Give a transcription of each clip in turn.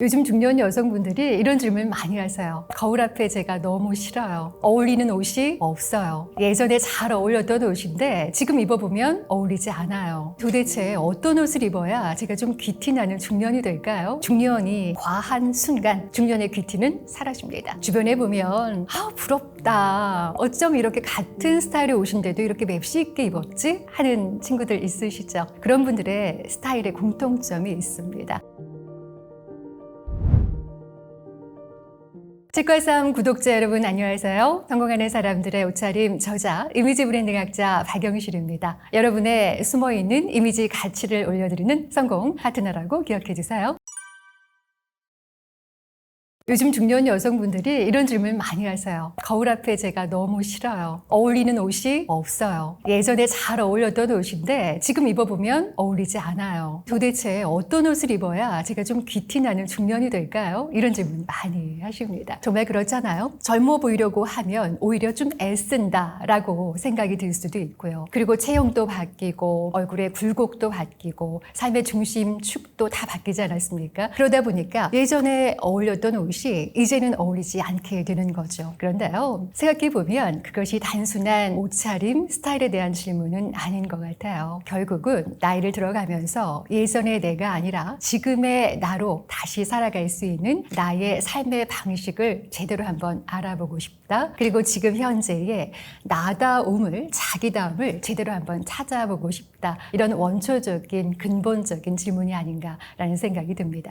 요즘 중년 여성분들이 이런 질문 많이 하세요. 거울 앞에 제가 너무 싫어요. 어울리는 옷이 없어요. 예전에 잘 어울렸던 옷인데 지금 입어보면 어울리지 않아요. 도대체 어떤 옷을 입어야 제가 좀 귀티 나는 중년이 될까요? 중년이 과한 순간 중년의 귀티는 사라집니다. 주변에 보면 부럽다. 어쩜 이렇게 같은 스타일의 옷인데도 이렇게 맵시 있게 입었지? 하는 친구들 있으시죠? 그런 분들의 스타일에 공통점이 있습니다. 치과싸움 구독자 여러분 안녕하세요. 성공하는 사람들의 옷차림 저자 이미지 브랜딩학자 박영실입니다. 여러분의 숨어있는 이미지 가치를 올려드리는 성공 파트너라고 기억해 주세요. 요즘 중년 여성분들이 이런 질문 많이 하세요. 거울 앞에 제가 너무 싫어요. 어울리는 옷이 없어요. 예전에 잘 어울렸던 옷인데 지금 입어보면 어울리지 않아요. 도대체 어떤 옷을 입어야 제가 좀 귀티 나는 중년이 될까요? 이런 질문 많이 하십니다. 정말 그렇잖아요. 젊어 보이려고 하면 오히려 좀 애쓴다라고 생각이 들 수도 있고요. 그리고 체형도 바뀌고 얼굴의 굴곡도 바뀌고 삶의 중심축도 다 바뀌지 않았습니까? 그러다 보니까 예전에 어울렸던 옷이 이제는 어울리지 않게 되는 거죠. 그런데요, 생각해보면 그것이 단순한 옷차림, 스타일에 대한 질문은 아닌 것 같아요. 결국은 나이를 들어가면서 예전의 내가 아니라 지금의 나로 다시 살아갈 수 있는 나의 삶의 방식을 제대로 한번 알아보고 싶다. 그리고 지금 현재의 나다움을, 자기다움을 제대로 한번 찾아보고 싶다. 이런 원초적인, 근본적인 질문이 아닌가라는 생각이 듭니다.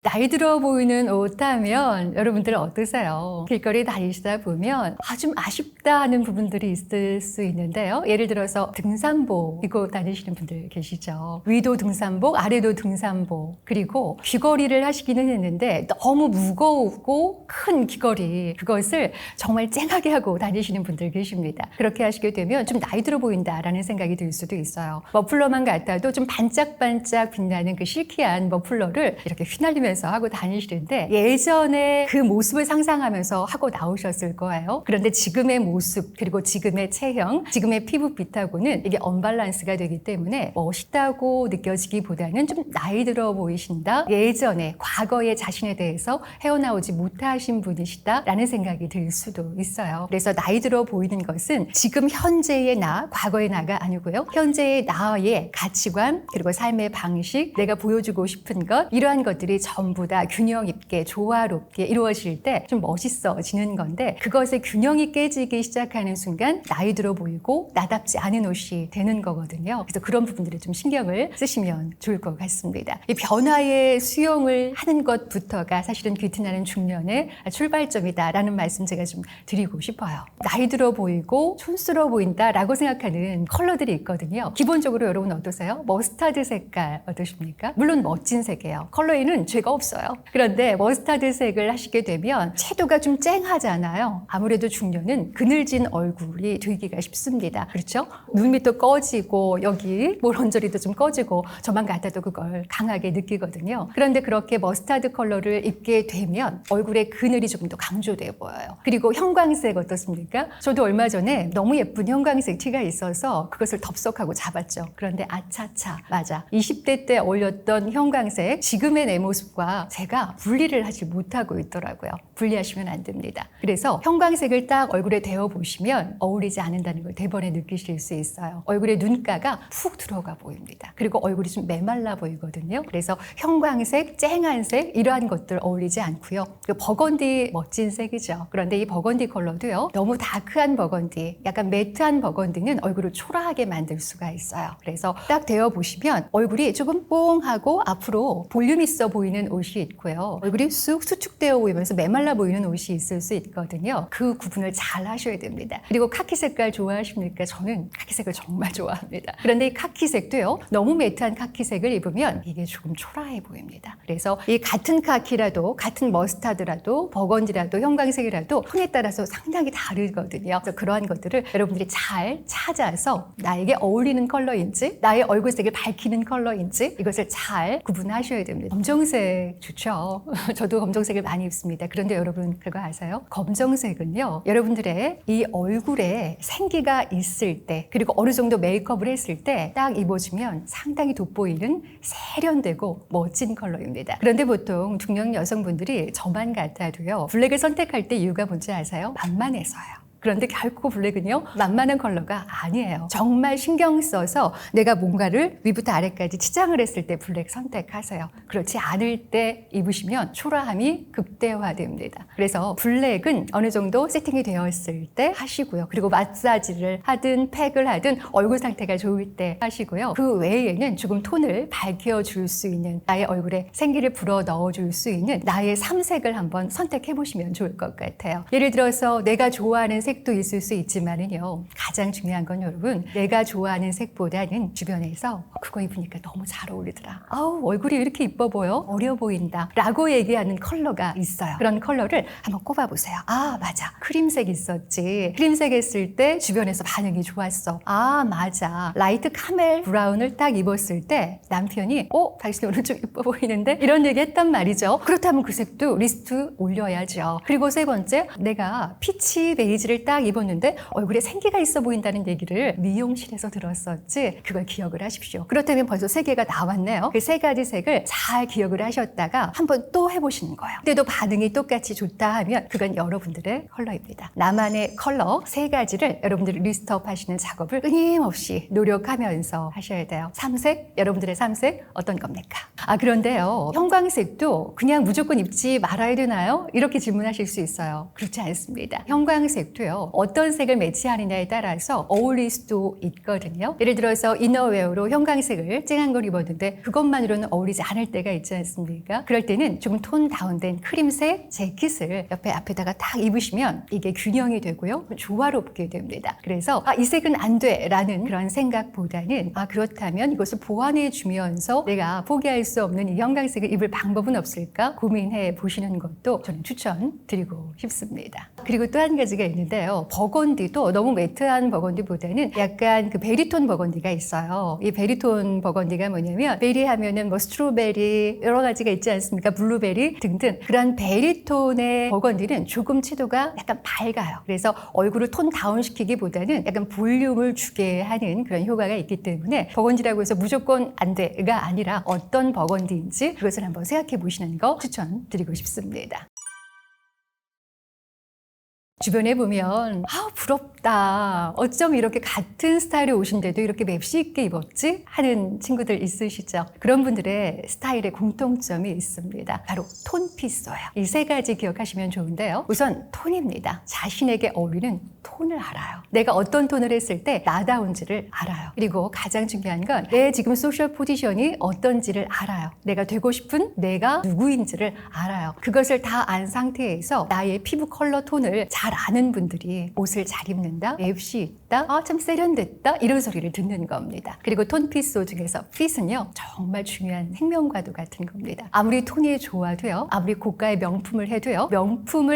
나이 들어 보이는 옷 하면 여러분들 어떠세요? 길거리 다니시다 보면 좀 아쉽다 하는 부분들이 있을 수 있는데요. 예를 들어서 등산복 입고 다니시는 분들 계시죠. 위도 등산복, 아래도 등산복, 그리고 귀걸이를 하시기는 했는데 너무 무거우고 큰 귀걸이, 그것을 정말 쨍하게 하고 다니시는 분들 계십니다. 그렇게 하시게 되면 좀 나이 들어 보인다라는 생각이 들 수도 있어요. 머플러만 같아도 좀 반짝반짝 빛나는 그 실키한 머플러를 이렇게 휘날리면서 하고 다니시는데 예전에 그 모습을 상상하면서 하고 나오셨을 거예요. 그런데 지금의 모습, 그리고 지금의 체형, 지금의 피부빛하고는 이게 언밸런스가 되기 때문에 멋있다고 느껴지기보다는 좀 나이 들어 보이신다, 예전에 과거의 자신에 대해서 헤어나오지 못하신 분이시다라는 생각이 들 수도 있어요. 그래서 나이 들어 보이는 것은 지금 현재의 나, 과거의 나가 아니고요. 현재의 나의 가치관, 그리고 삶의 방식, 내가 보여주고 싶은 것, 이러한 것들이 전부 다 균형 있게 조화롭게 이루어질 때 좀 멋있어지는 건데, 그것의 균형이 깨지기 시작하는 순간 나이 들어 보이고 나답지 않은 옷이 되는 거거든요. 그래서 그런 부분들에 좀 신경을 쓰시면 좋을 것 같습니다. 이 변화에 수용을 하는 것부터가 사실은 귀티나는 중년의 출발점이다라는 말씀 제가 좀 드리고 싶어요. 나이 들어 보이고 촌스러워 보인다라고 생각하는 컬러들이 있거든요. 기본적으로 여러분 어떠세요? 머스타드 색깔 어떠십니까? 물론 멋진 색이에요. 컬러에는 죄가 없어요. 그런데 머스타드 색을 하시게 되면 채도가 좀 쨍하잖아요. 아무래도 중년은 그늘진 얼굴이 되기가 쉽습니다. 그렇죠? 눈 밑도 꺼지고 여기 모런저리도 좀 꺼지고 저만 같아도 그걸 강하게 느끼거든요. 그런데 그렇게 머스타드 컬러를 입게 되면 얼굴의 그늘이 조금 더 강조돼 보여요. 그리고 형광색 어떻습니까? 저도 얼마 전에 너무 예쁜 형광색 티가 있어서 그것을 덥석하고 잡았죠. 그런데 아차차, 맞아. 20대 때 어울렸던 형광색, 지금의 내 모습과 제가 분리를 하지 못하고 있더라고요. 분리하시면 안 됩니다. 그래서 형광색을 딱 얼굴에 대어 보시면 어울리지 않는다는 걸 대번에 느끼실 수 있어요. 얼굴에 눈가가 푹 들어가 보입니다. 그리고 얼굴이 좀 메말라 보이거든요. 그래서 형광색, 쨍한색 이러한 것들 어울리지 않고요. 버건디 멋진 색이죠. 그런데 이 버건디 컬러도요, 너무 다크한 버건디, 약간 매트한 버건디는 얼굴을 초라하게 만들 수가 있어요. 그래서 딱 대어 보시면 얼굴이 조금 뽕하고 앞으로 볼륨 있어 보이는 옷이 있고요. 얼굴이 쑥 수축되어 보이면서 메말라 보이는 옷이 있을 수 있거든요. 그 구분을 잘 하셔야 됩니다. 그리고 카키 색깔 좋아하십니까? 저는 카키색을 정말 좋아합니다. 그런데 이 카키색도요, 너무 매트한 카키색을 입으면 이게 조금 초라해 보입니다. 그래서 이 같은 카키라도, 같은 머스타드라도, 버건디라도, 형광색이라도 톤에 따라서 상당히 다르거든요. 그래서 그러한 것들을 여러분들이 잘 찾아서 나에게 어울리는 컬러인지, 나의 얼굴색을 밝히는 컬러인지 이것을 잘 구분하셔야 됩니다. 검정색 검정색 좋죠. 저도 검정색을 많이 입습니다. 그런데 여러분 그거 아세요? 검정색은요, 여러분들의 이 얼굴에 생기가 있을 때, 그리고 어느 정도 메이크업을 했을 때 딱 입어주면 상당히 돋보이는 세련되고 멋진 컬러입니다. 그런데 보통 중년 여성분들이 저만 같아도요, 블랙을 선택할 때 이유가 뭔지 아세요? 만만해서요. 그런데 결코 블랙은요, 만만한 컬러가 아니에요. 정말 신경 써서 내가 뭔가를 위부터 아래까지 치장을 했을 때 블랙 선택하세요. 그렇지 않을 때 입으시면 초라함이 극대화됩니다. 그래서 블랙은 어느 정도 세팅이 되었을 때 하시고요. 그리고 마사지를 하든 팩을 하든 얼굴 상태가 좋을 때 하시고요. 그 외에는 조금 톤을 밝혀줄 수 있는, 나의 얼굴에 생기를 불어 넣어줄 수 있는 나의 삼색을 한번 선택해 보시면 좋을 것 같아요. 예를 들어서 내가 좋아하는 색도 있을 수 있지만은요, 가장 중요한 건 여러분, 내가 좋아하는 색보다는 주변에서 그거 입으니까 너무 잘 어울리더라, 아우 얼굴이 이렇게 이뻐 보여, 어려 보인다 라고 얘기하는 컬러가 있어요. 그런 컬러를 한번 꼽아보세요. 아 맞아, 크림색 있었지. 크림색 했을 때 주변에서 반응이 좋았어. 아 맞아, 라이트 카멜 브라운을 딱 입었을 때 남편이 당신 오늘 좀 이뻐 보이는데, 이런 얘기 했단 말이죠. 그렇다면 그 색도 리스트 올려야죠. 그리고 세 번째, 내가 피치 베이지를 딱 입었는데 얼굴에 생기가 있어 보인다는 얘기를 미용실에서 들었었지. 그걸 기억을 하십시오. 그렇다면 벌써 세 개가 나왔네요. 그 세 가지 색을 잘 기억을 하셨다가 한번 또 해보시는 거예요. 그때도 반응이 똑같이 좋다 하면 그건 여러분들의 컬러입니다. 나만의 컬러 세 가지를 여러분들이 리스트업 하시는 작업을 끊임없이 노력하면서 하셔야 돼요. 삼색, 여러분들의 삼색 어떤 겁니까? 그런데요, 형광색도 그냥 무조건 입지 말아야 되나요? 이렇게 질문하실 수 있어요. 그렇지 않습니다. 형광색도요, 어떤 색을 매치하느냐에 따라서 어울릴 수도 있거든요. 예를 들어서 이너웨어로 형광색을 쨍한 걸 입었는데 그것만으로는 어울리지 않을 때가 있지 않습니까? 그럴 때는 조금 톤 다운된 크림색 재킷을 옆에 앞에다가 딱 입으시면 이게 균형이 되고요, 조화롭게 됩니다. 그래서 이 색은 안 돼 라는 그런 생각보다는 그렇다면 이것을 보완해 주면서 내가 포기할 수 없는 이 형광색을 입을 방법은 없을까 고민해 보시는 것도 저는 추천드리고 싶습니다. 그리고 또 한 가지가 있는데요, 버건디도 너무 매트한 버건디보다는 약간 그 베리톤 버건디가 있어요. 이 베리톤 버건디가 뭐냐면, 베리 하면은 뭐 스트로베리 여러 가지가 있지 않습니까? 블루베리 등등. 그런 베리톤의 버건디는 조금 채도가 약간 밝아요. 그래서 얼굴을 톤 다운 시키기보다는 약간 볼륨을 주게 하는 그런 효과가 있기 때문에 버건디라고 해서 무조건 안 돼가 아니라 어떤 버건디인지 그것을 한번 생각해 보시는 거 추천드리고 싶습니다. 주변에 보면 부럽다, 어쩜 이렇게 같은 스타일의 옷인데도 이렇게 맵시 있게 입었지? 하는 친구들 있으시죠? 그런 분들의 스타일에 공통점이 있습니다. 바로 톤피스예요. 이 세 가지 기억하시면 좋은데요, 우선 톤입니다. 자신에게 어울리는 톤을 알아요. 내가 어떤 톤을 했을 때 나다운지를 알아요. 그리고 가장 중요한 건 내 지금 소셜 포지션이 어떤지를 알아요. 내가 되고 싶은 내가 누구인지를 알아요. 그것을 다 안 상태에서 나의 피부 컬러 톤을 잘 아는 분들이 옷을 잘 입는다, 맵시 있다, 참 세련됐다, 이런 소리를 듣는 겁니다. 그리고 톤피스 중에서 핏은요, 정말 중요한 생명과도 같은 겁니다. 아무리 톤이 좋아도요, 아무리 고가의 명품을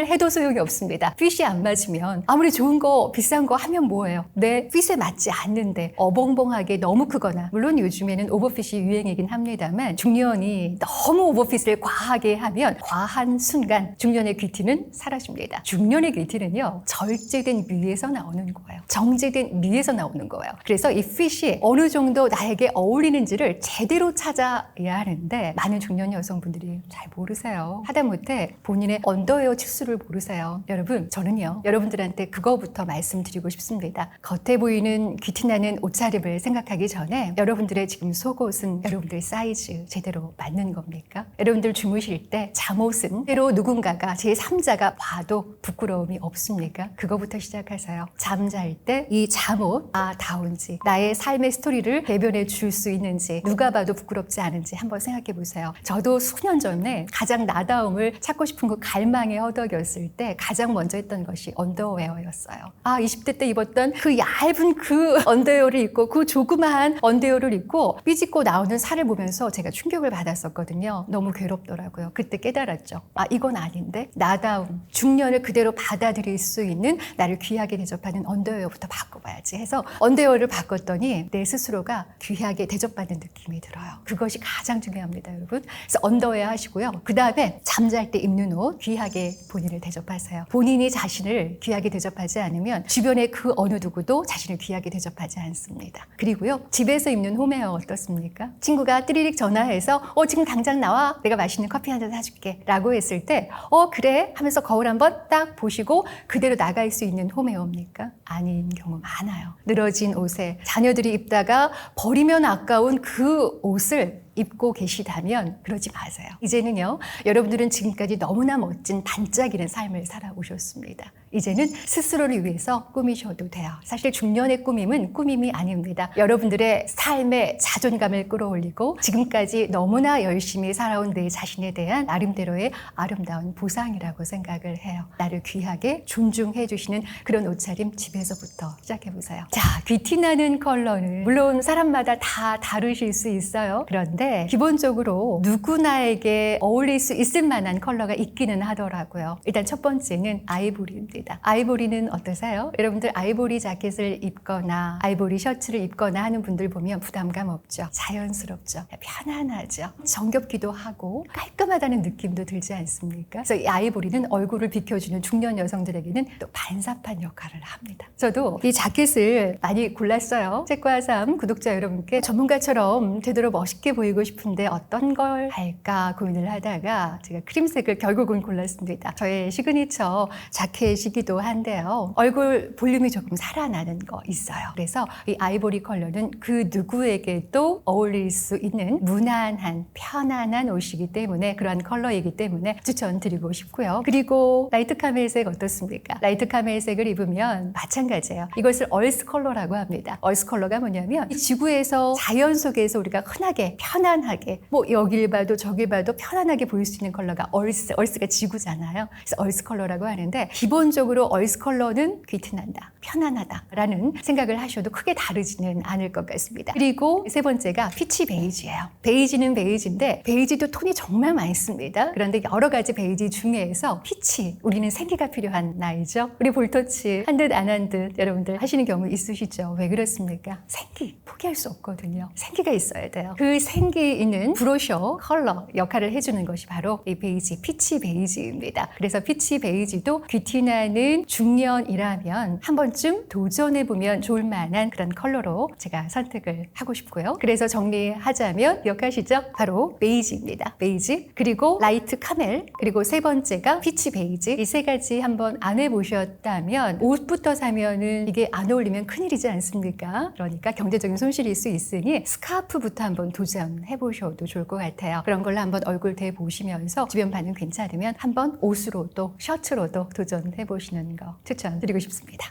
해도 소용이 없습니다. 핏이 안 맞으면 아무리 좋은 거 비싼 거 하면 뭐예요? 내 핏에 맞지 않는데 어벙벙하게 너무 크거나, 물론 요즘에는 오버핏이 유행이긴 합니다만, 중년이 너무 오버핏을 과하게 하면 과한 순간 중년의 귀티는 사라집니다. 중년의 귀티는요, 절제된 미에서 나오는 거예요. 정제된 미에서 나오는 거예요. 그래서 이 핏이 어느 정도 나에게 어울리는지를 제대로 찾아야 하는데 많은 중년 여성분들이 잘 모르세요. 하다못해 본인의 언더웨어 치수를 모르세요. 여러분, 저는요, 여러분들한테 그거부터 말씀드리고 싶습니다. 겉에 보이는 귀티나는 옷차림을 생각하기 전에 여러분들의 지금 속옷은 여러분들 사이즈 제대로 맞는 겁니까? 여러분들 주무실 때 잠옷은 때로 누군가가 제3자가 봐도 부끄러움이 없습니까? 그거부터 시작하세요. 잠잘 때 이 잠옷 다운지, 나의 삶의 스토리를 대변해 줄 수 있는지, 누가 봐도 부끄럽지 않은지 한번 생각해 보세요. 저도 수년 전에 가장 나다움을 찾고 싶은 그 갈망에 허덕였을 때 가장 먼저 했던 것이 언더웨어였어요. 20대 때 입었던 그 얇은 그 언더웨어를 입고, 그 조그마한 언더웨어를 입고 삐짓고 나오는 살을 보면서 제가 충격을 받았었거든요. 너무 괴롭더라고요. 그때 깨달았죠. 이건 아닌데, 나다움, 중년을 그대로 받아들일 수 있는, 나를 귀하게 대접하는 언더웨어부터 바꿔봐야지 해서 언더웨어를 바꿨더니 내 스스로가 귀하게 대접받는 느낌이 들어요. 그것이 가장 중요합니다, 여러분. 그래서 언더웨어 하시고요. 그 다음에 잠잘 때 입는 옷 귀하게 본인을 대접하세요. 본인이 자신을 귀하게 대접하지 않으면 주변의 그 어느 누구도 자신을 귀하게 대접하지 않습니다. 그리고요, 집에서 입는 홈웨어 어떻습니까? 친구가 띠리릭 전화해서 지금 당장 나와, 내가 맛있는 커피 한 잔 사줄게 라고 했을 때 그래 하면서 거울 한번 딱 보시고 그대로 나갈 수 있는 홈웨어입니까? 아닌 경우 많아요. 늘어진 옷에 자녀들이 입다가 버리면 아까운 그 옷을 입고 계시다면 그러지 마세요. 이제는요, 여러분들은 지금까지 너무나 멋진 반짝이는 삶을 살아오셨습니다. 이제는 스스로를 위해서 꾸미셔도 돼요. 사실 중년의 꾸밈은 꾸밈이 아닙니다. 여러분들의 삶의 자존감을 끌어올리고 지금까지 너무나 열심히 살아온 내 자신에 대한 나름대로의 아름다운 보상이라고 생각을 해요. 나를 귀하게 존중해 주시는 그런 옷차림 집에서부터 시작해보세요. 자, 귀티나는 컬러는 물론 사람마다 다 다르실 수 있어요. 그런데 기본적으로 누구나에게 어울릴 수 있을 만한 컬러가 있기는 하더라고요. 일단 첫 번째는 아이보리입니다. 아이보리는 어떠세요? 여러분들 아이보리 자켓을 입거나 아이보리 셔츠를 입거나 하는 분들 보면 부담감 없죠? 자연스럽죠? 편안하죠? 정겹기도 하고 깔끔하다는 느낌도 들지 않습니까? 그래서 이 아이보리는 얼굴을 비켜주는 중년 여성들에게는 또 반사판 역할을 합니다. 저도 이 자켓을 많이 골랐어요. 책과 삶 구독자 여러분께 전문가처럼 제대로 멋있게 보이고 싶은데 어떤 걸 할까 고민을 하다가 제가 크림색을 결국은 골랐습니다. 저의 시그니처 자켓이기도 한데요. 얼굴 볼륨이 조금 살아나는 거 있어요. 그래서 이 아이보리 컬러는 그 누구에게도 어울릴 수 있는 무난한 편안한 옷이기 때문에 그러한 컬러이기 때문에 추천드리고 싶고요. 그리고 라이트 카멜색 어떻습니까? 라이트 카멜색을 입으면 마찬가지예요. 이것을 얼스 컬러라고 합니다. 얼스 컬러가 뭐냐면 이 지구에서 자연 속에서 우리가 흔하게 편안하게 여길 봐도 저길 봐도 편안하게 보일 수 있는 컬러가 얼스가 지구잖아요. 그래서 얼스 컬러라고 하는데 기본적으로 얼스 컬러는 귀티난다, 편안하다라는 생각을 하셔도 크게 다르지는 않을 것 같습니다. 그리고 세 번째가 피치 베이지예요. 베이지는 베이지인데 베이지도 톤이 정말 많습니다. 그런데 여러 가지 베이지 중에서 피치, 우리는 생기가 필요한 나이죠. 우리 볼터치 한 듯 안 한 듯 여러분들 하시는 경우 있으시죠? 왜 그렇습니까? 생기 포기할 수 없거든요. 생기가 있어야 돼요. 그 생기 있는 브로셔 컬러 역할을 해주는 것이 바로 이 베이지, 피치 베이지입니다. 그래서 피치 베이지도 귀티나는 중년이라면 한 번쯤 도전해보면 좋을 만한 그런 컬러로 제가 선택을 하고 싶고요. 그래서 정리하자면 기억하시죠? 바로 베이지입니다. 베이지, 그리고 라이트 카멜, 그리고 세 번째가 피치 베이지. 이 세 가지 한번 안 해보셨다면 옷부터 사면은 이게 안 어울리면 큰일이지 않습니까? 그러니까 경제적인 손실일 수 있으니 스카프부터 한번 도전해보셔도 좋을 것 같아요. 그런 걸로 한번 얼굴 대보시면서 주변 반응 괜찮으면 한번 옷으로도 셔츠로도 도전해보시는 거 추천드리고 싶습니다.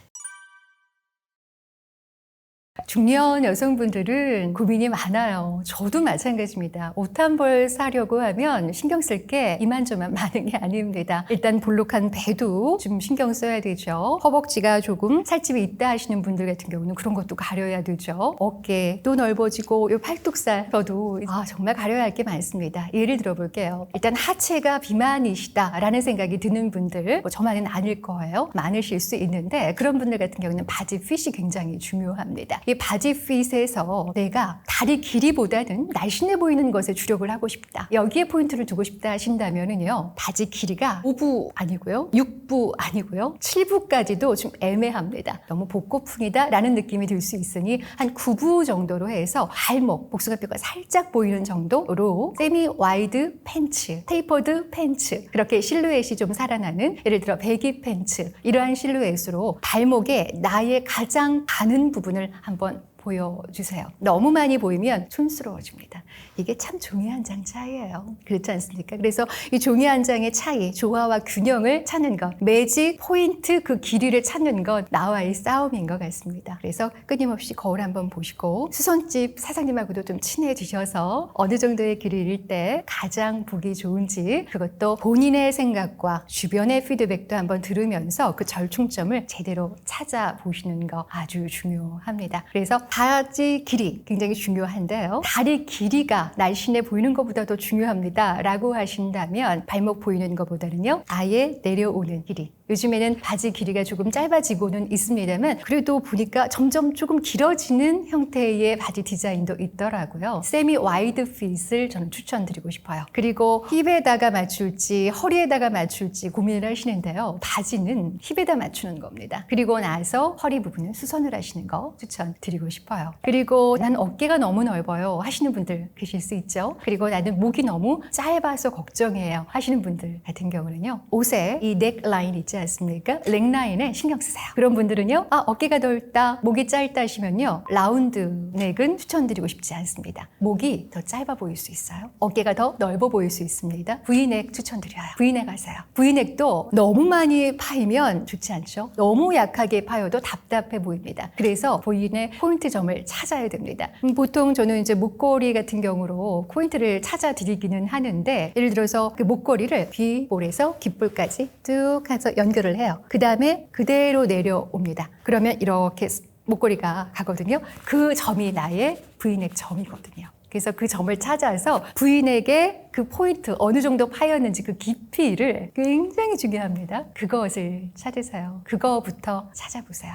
중년 여성분들은 고민이 많아요. 저도 마찬가지입니다. 옷 한 벌 사려고 하면 신경 쓸 게 이만저만 많은 게 아닙니다. 일단 볼록한 배도 좀 신경 써야 되죠. 허벅지가 조금 살집이 있다 하시는 분들 같은 경우는 그런 것도 가려야 되죠. 어깨도 넓어지고 이 팔뚝살 저도 정말 가려야 할 게 많습니다. 예를 들어볼게요. 일단 하체가 비만이시다라는 생각이 드는 분들 저만은 아닐 거예요. 많으실 수 있는데 그런 분들 같은 경우는 바지 핏이 굉장히 중요합니다. 이 바지 핏에서 내가 다리 길이보다는 날씬해 보이는 것에 주력을 하고 싶다. 여기에 포인트를 두고 싶다 하신다면은요. 바지 길이가 5부 아니고요. 6부 아니고요. 7부까지도 좀 애매합니다. 너무 복고풍이다 라는 느낌이 들 수 있으니 한 9부 정도로 해서 발목, 복숭아뼈가 살짝 보이는 정도로 세미 와이드 팬츠, 테이퍼드 팬츠 그렇게 실루엣이 좀 살아나는 예를 들어 배기 팬츠 이러한 실루엣으로 발목에 나의 가장 가는 부분을 한번 보여주세요. 너무 많이 보이면 촌스러워집니다. 이게 참 종이 한 장 차이예요. 그렇지 않습니까? 그래서 이 종이 한 장의 차이, 조화와 균형을 찾는 것, 매직, 포인트, 그 길이를 찾는 것, 나와의 싸움인 것 같습니다. 그래서 끊임없이 거울 한번 보시고 수선집 사장님하고도 좀 친해지셔서 어느 정도의 길이일 때 가장 보기 좋은지 그것도 본인의 생각과 주변의 피드백도 한번 들으면서 그 절충점을 제대로 찾아보시는 거 아주 중요합니다. 그래서 바지 길이 굉장히 중요한데요. 다리 길이가 날씬해 보이는 것보다 더 중요합니다 라고 하신다면 발목 보이는 것보다는요 아예 내려오는 길이 요즘에는 바지 길이가 조금 짧아지고는 있습니다만 그래도 보니까 점점 조금 길어지는 형태의 바지 디자인도 있더라고요. 세미 와이드 핏을 저는 추천드리고 싶어요. 그리고 힙에다가 맞출지 허리에다가 맞출지 고민을 하시는데요. 바지는 힙에다 맞추는 겁니다. 그리고 나서 허리 부분은 수선을 하시는 거 추천드리고 싶어요. 그리고 난 어깨가 너무 넓어요 하시는 분들 계실 수 있죠. 그리고 나는 목이 너무 짧아서 걱정해요 하시는 분들 같은 경우는요. 옷에 이 넥라인 있지 않습니까? 넥라인에 신경 쓰세요. 그런 분들은요. 어깨가 넓다, 목이 짧다 하시면요. 라운드 넥은 추천드리고 싶지 않습니다. 목이 더 짧아 보일 수 있어요. 어깨가 더 넓어 보일 수 있습니다. V넥 추천드려요. V넥 하세요. V넥도 너무 많이 파이면 좋지 않죠? 너무 약하게 파여도 답답해 보입니다. 그래서 V넥 포인트 점을 찾아야 됩니다. 보통 저는 이제 목걸이 같은 경우로 포인트를 찾아 드리기는 하는데 예를 들어서 그 목걸이를 B볼에서 깃볼까지 쭉 해서 연결을 해요. 그 다음에 그대로 내려옵니다. 그러면 이렇게 목걸이가 가거든요. 그 점이 나의 V넥 점이거든요. 그래서 그 점을 찾아서 V넥의 그 포인트 어느 정도 파였는지 그 깊이를 굉장히 중요합니다. 그것을 찾으세요. 그거부터 찾아보세요.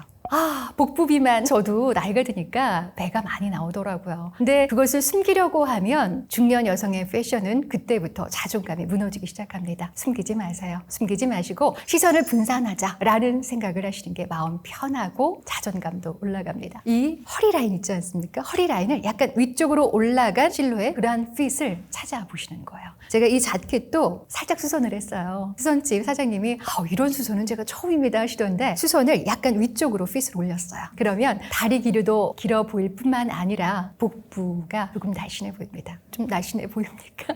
복부 비만 저도 나이가 드니까 배가 많이 나오더라고요. 근데 그것을 숨기려고 하면 중년 여성의 패션은 그때부터 자존감이 무너지기 시작합니다. 숨기지 마세요. 숨기지 마시고 시선을 분산하자라는 생각을 하시는 게 마음 편하고 자존감도 올라갑니다. 이 허리 라인 있지 않습니까? 허리 라인을 약간 위쪽으로 올라간 실루엣 그러한 핏을 찾아보시는 거예요. 제가 이 자켓도 살짝 수선을 했어요. 수선집 사장님이 이런 수선은 제가 처음입니다 하시던데 수선을 약간 위쪽으로 핏을 올렸어요. 그러면 다리 길이도 길어 보일 뿐만 아니라 복부가 조금 날씬해 보입니다. 좀 날씬해 보입니까?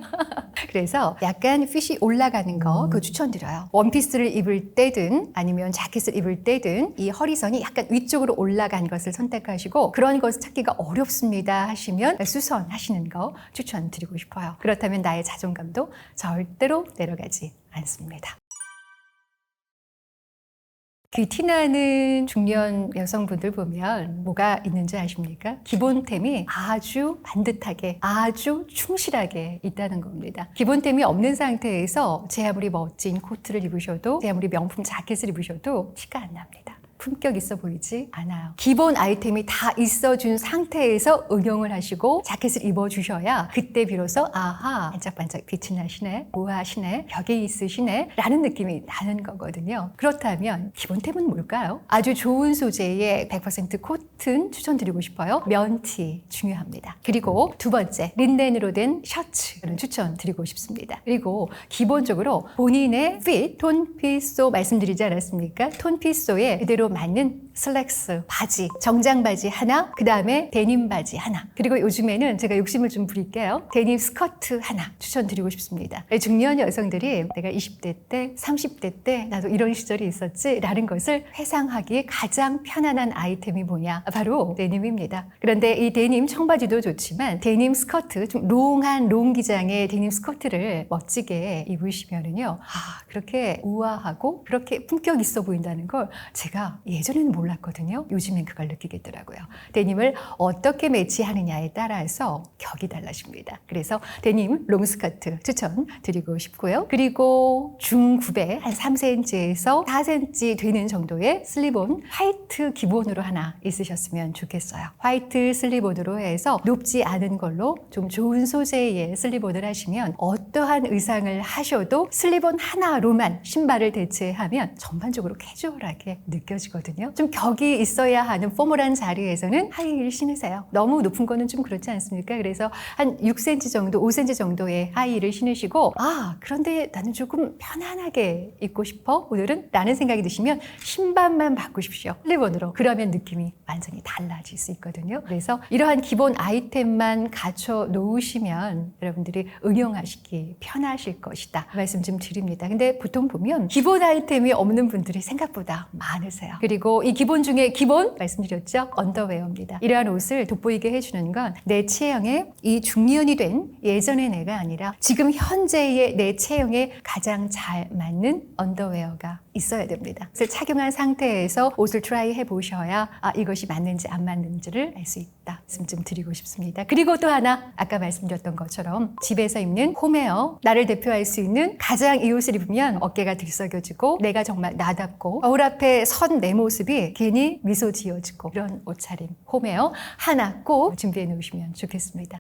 그래서 약간 핏이 올라가는 거 그거 추천드려요. 원피스를 입을 때든 아니면 자켓을 입을 때든 이 허리선이 약간 위쪽으로 올라간 것을 선택하시고 그런 것을 찾기가 어렵습니다 하시면 수선하시는 거 추천드리고 싶어요. 그렇다면 나의 자존감도 절대로 내려가지 않습니다. 그 티나는 중년 여성분들 보면 뭐가 있는지 아십니까? 기본템이 아주 반듯하게, 아주 충실하게 있다는 겁니다. 기본템이 없는 상태에서 제 아무리 멋진 코트를 입으셔도, 제 아무리 명품 자켓을 입으셔도 티가 안 납니다. 품격 있어 보이지 않아요. 기본 아이템이 다 있어준 상태에서 응용을 하시고 자켓을 입어주셔야 그때 비로소 아하 반짝반짝 빛이 나시네, 우아하시네, 벽에 있으시네 라는 느낌이 나는 거거든요. 그렇다면 기본템은 뭘까요? 아주 좋은 소재의 100% 코튼 추천드리고 싶어요. 면티 중요합니다. 그리고 두 번째 린넨으로 된 셔츠를 추천드리고 싶습니다. 그리고 기본적으로 본인의 핏, 톤피소 말씀드리지 않았습니까? 톤피소에 그대로 맞는 슬랙스 바지, 정장 바지 하나, 그 다음에 데님 바지 하나, 그리고 요즘에는 제가 욕심을 좀 부릴게요. 데님 스커트 하나 추천드리고 싶습니다. 중년 여성들이 내가 20대 때, 30대 때 나도 이런 시절이 있었지 라는 것을 회상하기에 가장 편안한 아이템이 뭐냐? 바로 데님입니다. 그런데 이 데님 청바지도 좋지만 데님 스커트, 좀 롱한 롱 기장의 데님 스커트를 멋지게 입으시면은요, 그렇게 우아하고 그렇게 품격 있어 보인다는 걸 제가 예전에는 몰랐거든요. 요즘엔 그걸 느끼겠더라고요. 데님을 어떻게 매치하느냐에 따라서 격이 달라집니다. 그래서 데님 롱스커트 추천드리고 싶고요. 그리고 중굽에 한 3cm에서 4cm 되는 정도의 슬립온 화이트 기본으로 하나 있으셨으면 좋겠어요. 화이트 슬립온으로 해서 높지 않은 걸로 좀 좋은 소재의 슬립온을 하시면 어떠한 의상을 하셔도 슬립온 하나로만 신발을 대체하면 전반적으로 캐주얼하게 느껴지거든요. 좀 격이 있어야 하는 포멀한 자리에서는 하이힐 신으세요. 너무 높은 거는 좀 그렇지 않습니까? 그래서 한 6cm 정도, 5cm 정도의 하이힐을 신으시고 그런데 나는 조금 편안하게 입고 싶어 오늘은 라는 생각이 드시면 신발만 바꾸십시오. 슬립온으로. 그러면 느낌이 완전히 달라질 수 있거든요. 그래서 이러한 기본 아이템만 갖춰 놓으시면 여러분들이 응용하시기 편하실 것이다 말씀 좀 드립니다. 근데 보통 보면 기본 아이템이 없는 분들이 생각보다 많으세요. 그리고 이 기본 중에 기본 말씀드렸죠. 언더웨어입니다. 이러한 옷을 돋보이게 해주는 건 내 체형에 이 중년이 된 예전의 내가 아니라 지금 현재의 내 체형에 가장 잘 맞는 언더웨어가 있어야 됩니다. 그래서 착용한 상태에서 옷을 트라이 해보셔야 이것이 맞는지 안 맞는지를 알 수 있다. 말씀 좀 드리고 싶습니다. 그리고 또 하나 아까 말씀드렸던 것처럼 집에서 입는 홈웨어, 나를 대표할 수 있는 가장 이 옷을 입으면 어깨가 들썩여지고 내가 정말 나답고 거울 앞에 선 내 모습이 괜히 미소 지어지고 이런 옷차림, 홈웨어 하나 꼭 준비해 놓으시면 좋겠습니다.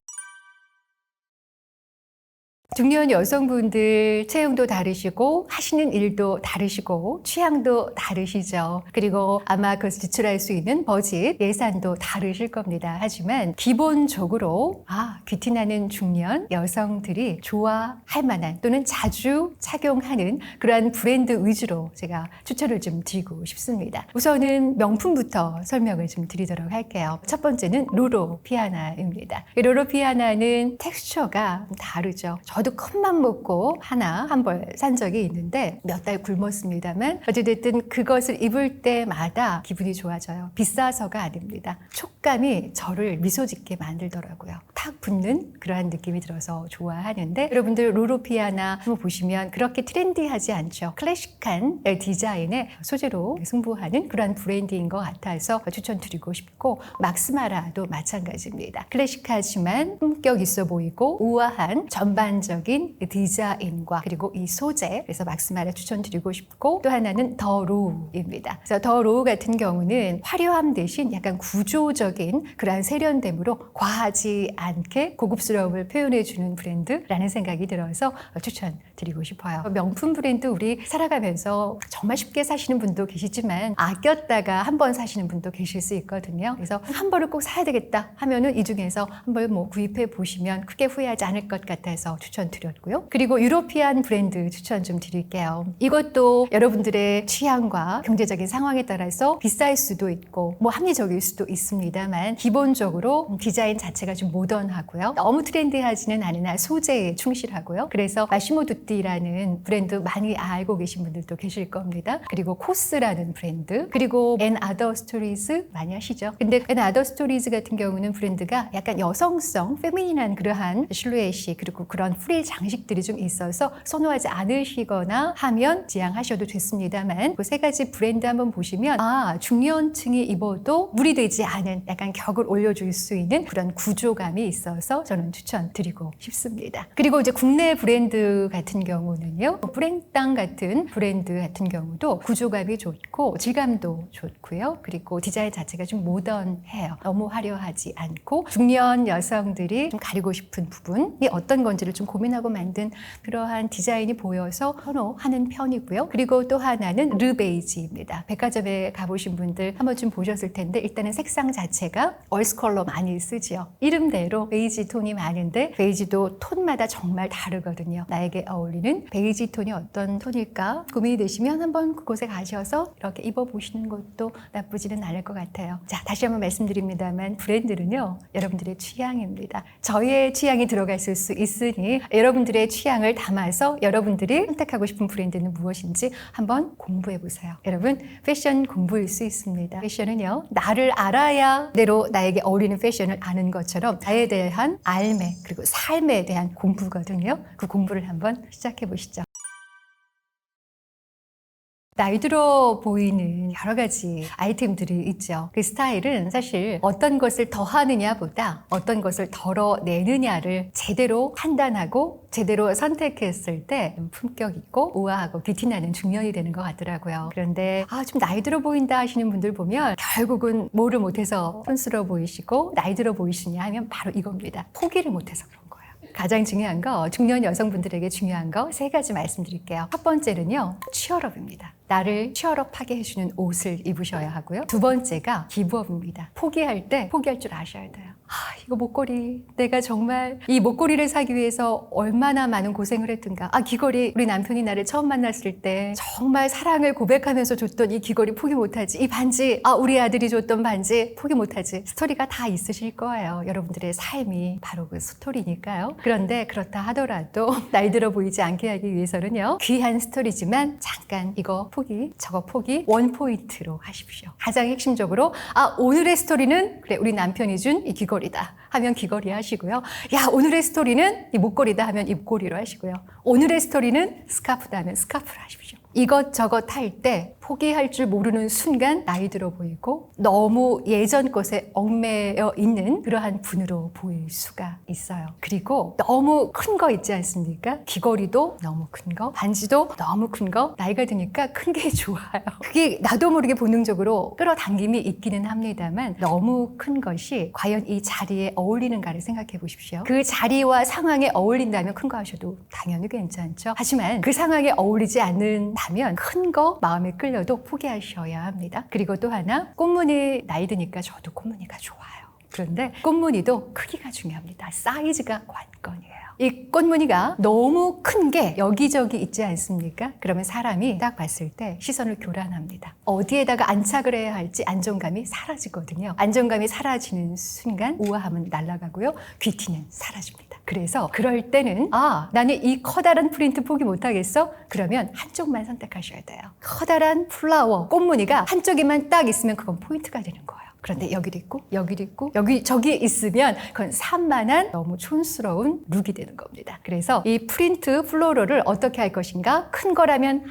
중년 여성분들 체형도 다르시고 하시는 일도 다르시고 취향도 다르시죠. 그리고 아마 그것을 지출할 수 있는 버짓, 예산도 다르실 겁니다. 하지만 기본적으로 귀티나는 중년 여성들이 좋아할 만한 또는 자주 착용하는 그러한 브랜드 위주로 제가 추천을 좀 드리고 싶습니다. 우선은 명품부터 설명을 좀 드리도록 할게요. 첫 번째는 로로 피아나입니다. 이 로로 피아나는 텍스처가 다르죠. 저도 컵만 먹고 하나 한 벌 산 적이 있는데 몇 달 굶었습니다만 어찌됐든 그것을 입을 때마다 기분이 좋아져요. 비싸서가 아닙니다. 촉감이 저를 미소 짓게 만들더라고요. 탁 붙는 그러한 느낌이 들어서 좋아하는데 여러분들 로로 피아나 한번 보시면 그렇게 트렌디하지 않죠. 클래식한 디자인의 소재로 승부하는 그러한 브랜드인 것 같아서 추천드리고 싶고 막스마라도 마찬가지입니다. 클래식하지만 품격 있어 보이고 우아한 전반적인 디자인과 그리고 이 소재, 그래서 막스마라 추천드리고 싶고 또 하나는 더 로우입니다. 그래서 더 로우 같은 경우는 화려함 대신 약간 구조적인 그러한 세련됨으로 과하지 않게 고급스러움을 표현해주는 브랜드라는 생각이 들어서 추천드리고 싶어요. 명품 브랜드 우리 살아가면서 정말 쉽게 사시는 분도 계시지만 아꼈다가 한 번 사시는 분도 계실 수 있거든요. 그래서 한 벌을 꼭 사야 되겠다 하면은 이 중에서 한 벌 구입해 보시면 크게 후회하지 않을 것 같아서 추천드렸고요. 그리고 유로피안 브랜드 추천 좀 드릴게요. 이것도 여러분들의 취향과 경제적인 상황에 따라서 비쌀 수도 있고 합리적일 수도 있습니다만 기본적으로 디자인 자체가 좀 모던하고요. 너무 트렌디하지는 않으나 소재에 충실하고요. 그래서 마시모 두띠라는 브랜드 많이 알고 계신 분들도 계실 겁니다. 그리고 코스라는 브랜드, 그리고 앤 아더 스토리즈 많이 아시죠? 근데 앤 아더 스토리즈 같은 경우는 브랜드가 약간 여성성, 페미닌한 그러한 실루엣이 그리고 그런 프릴 장식들이 좀 있어서 선호하지 않으시거나 하면 지양하셔도 좋습니다만 그 세 가지 브랜드 한번 보시면 중년층이 입어도 무리되지 않은 약간 격을 올려줄 수 있는 그런 구조감이 있어서 저는 추천드리고 싶습니다. 그리고 이제 국내 브랜드 같은 경우는요, 뿌랭땅 같은 브랜드 같은 경우도 구조감이 좋고 질감도 좋고요. 그리고 디자인 자체가 좀 모던해요. 너무 화려하지 않고 중년 여성들이 좀 가리고 싶은 부분이 어떤 건지를 좀 고민하고 만든 그러한 디자인이 보여서 선호하는 편이고요. 그리고 또 하나는 르베이지입니다. 백화점에 가보신 분들 한 번쯤 보셨을 텐데 일단은 색상 자체가 얼스 컬러 많이 쓰지요. 이름대로 베이지 톤이 많은데 베이지도 톤마다 정말 다르거든요. 나에게 어울리는 베이지 톤이 어떤 톤일까 고민이 되시면 한번 그곳에 가셔서 이렇게 입어보시는 것도 나쁘지는 않을 것 같아요. 자, 다시 한번 말씀드립니다만 브랜드는요, 여러분들의 취향입니다. 저희의 취향이 들어갔을 수 있으니 여러분들의 취향을 담아서 여러분들이 선택하고 싶은 브랜드는 무엇인지 한번 공부해보세요. 여러분, 패션 공부일 수 있습니다. 패션은요, 나를 알아야 내로 나에게 어울리는 패션을 아는 것처럼 나에 대한 알매 그리고 삶에 대한 공부거든요. 그 공부를 한번 시작해보시죠. 나이 들어 보이는 여러 가지 아이템들이 있죠. 그 스타일은 사실 어떤 것을 더하느냐보다 어떤 것을 덜어내느냐를 제대로 판단하고 제대로 선택했을 때 품격 있고 우아하고 귀티나는 중년이 되는 것 같더라고요. 그런데 좀 나이 들어 보인다 하시는 분들 보면 결국은 뭐를 못해서 촌스러워 보이시고 나이 들어 보이시냐 하면 바로 이겁니다. 포기를 못해서 그런 거예요. 가장 중요한 거, 중년 여성분들에게 중요한 거 세 가지 말씀드릴게요. 첫 번째는요, 취업입니다. 나를 취업하게 해주는 옷을 입으셔야 하고요. 두 번째가 기부업입니다. 포기할 때 포기할 줄 아셔야 돼요. 이거 목걸이, 내가 정말 이 목걸이를 사기 위해서 얼마나 많은 고생을 했던가. 귀걸이, 우리 남편이 나를 처음 만났을 때 정말 사랑을 고백하면서 줬던 이 귀걸이 포기 못하지. 이 반지, 우리 아들이 줬던 반지 포기 못하지. 스토리가 다 있으실 거예요. 여러분들의 삶이 바로 그 스토리니까요. 그런데 그렇다 하더라도 나이 들어 보이지 않게 하기 위해서는요, 귀한 스토리지만 잠깐 이거 포기 저거 포기 원포인트로 하십시오. 가장 핵심적으로 오늘의 스토리는 그래 우리 남편이 준 이 귀걸이다 하면 귀걸이 하시고요. 야 오늘의 스토리는 이 목걸이다 하면 입꼬리로 하시고요. 오늘의 스토리는 스카프다 하면 스카프로 하십시오. 이것저것 할 때 포기할 줄 모르는 순간 나이 들어 보이고 너무 예전 것에 얽매여 있는 그러한 분으로 보일 수가 있어요. 그리고 너무 큰 거 있지 않습니까? 귀걸이도 너무 큰 거, 반지도 너무 큰 거, 나이가 드니까 큰 게 좋아요. 그게 나도 모르게 본능적으로 끌어당김이 있기는 합니다만 너무 큰 것이 과연 이 자리에 어울리는가를 생각해 보십시오. 그 자리와 상황에 어울린다면 큰 거 하셔도 당연히 괜찮죠. 하지만 그 상황에 어울리지 않는다면 큰 거 마음에 끌려도 포기하셔야 합니다. 그리고 또 하나, 꽃무늬 나이 드니까 저도 꽃무늬가 좋아요. 그런데 꽃무늬도 크기가 중요합니다. 사이즈가 관건이에요. 이 꽃무늬가 너무 큰 게 여기저기 있지 않습니까? 그러면 사람이 딱 봤을 때 시선을 교란합니다. 어디에다가 안착을 해야 할지 안정감이 사라지거든요. 안정감이 사라지는 순간 우아함은 날아가고요. 귀티는 사라집니다. 그래서 그럴 때는 나는 이 커다란 프린트 포기 못하겠어? 그러면 한쪽만 선택하셔야 돼요. 커다란 플라워, 꽃무늬가 한쪽에만 딱 있으면 그건 포인트가 되는 거예요. 그런데 여기도 있고 여기도 있고 저기 있으면 그건 산만한 너무 촌스러운 룩이 되는 겁니다. 그래서 이 프린트 플로러를 어떻게 할 것인가? 큰 거라면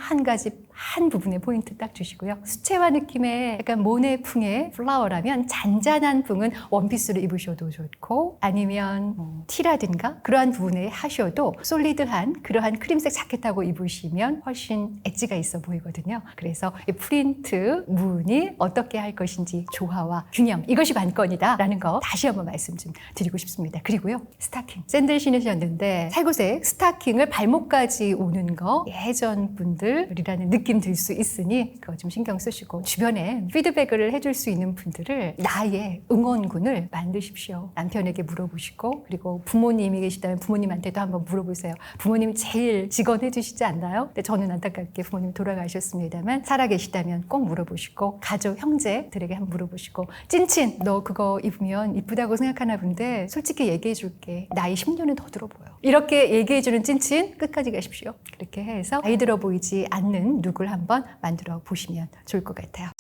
한 부분에 포인트 딱 주시고요. 수채화 느낌의 약간 모네풍의 플라워라면 잔잔한 풍은 원피스로 입으셔도 좋고 아니면 티라든가 그러한 부분에 하셔도 솔리드한 그러한 크림색 자켓하고 입으시면 훨씬 엣지가 있어 보이거든요. 그래서 이 프린트 무늬 어떻게 할 것인지 조화와 균형 이것이 관건이다 라는 거 다시 한번 말씀 좀 드리고 싶습니다. 그리고요. 스타킹. 샌들 신으셨는데 살구색 스타킹을 발목까지 오는 거 예전 분들이라는 느낌 들 수 있으니 그거 좀 신경 쓰시고 주변에 피드백을 해줄 수 있는 분들을 나의 응원군을 만드십시오. 남편에게 물어보시고 그리고 부모님이 계시다면 부모님한테도 한번 물어보세요. 부모님이 제일 직언해 주시지 않나요? 근데 저는 안타깝게 부모님 돌아가셨습니다만 살아계시다면 꼭 물어보시고 가족, 형제들에게 한번 물어보시고 찐친 너 그거 입으면 이쁘다고 생각하나 본데 솔직히 얘기해 줄게. 나이 10년은 더 들어 보여. 이렇게 얘기해 주는 찐친 끝까지 가십시오. 그렇게 해서 나이 들어 보이지 않는 룩을 한번 만들어 보시면 좋을 것 같아요.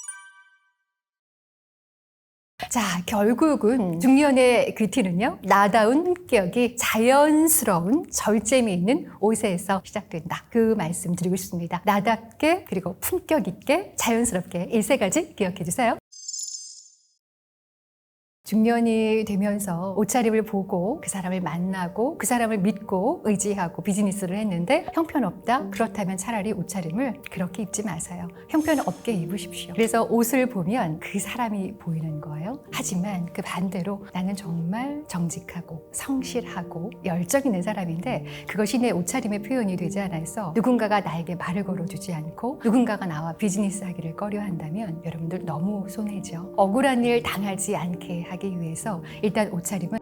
자, 결국은 중년의 귀티는요, 나다운 품격이 자연스러운 절제미 있는 옷에서 시작된다. 그 말씀 드리고 싶습니다. 나답게 그리고 품격 있게 자연스럽게 이 세 가지 기억해 주세요. 중년이 되면서 옷차림을 보고 그 사람을 만나고 그 사람을 믿고 의지하고 비즈니스를 했는데 형편없다? 그렇다면 차라리 옷차림을 그렇게 입지 마세요. 형편없게 입으십시오. 그래서 옷을 보면 그 사람이 보이는 거예요. 하지만 그 반대로 나는 정말 정직하고 성실하고 열정 있는 사람인데 그것이 내 옷차림의 표현이 되지 않아서 누군가가 나에게 말을 걸어주지 않고 누군가가 나와 비즈니스 하기를 꺼려한다면 여러분들 너무 손해죠. 억울한 일 당하지 않게 하기 위해서 일단 옷차림은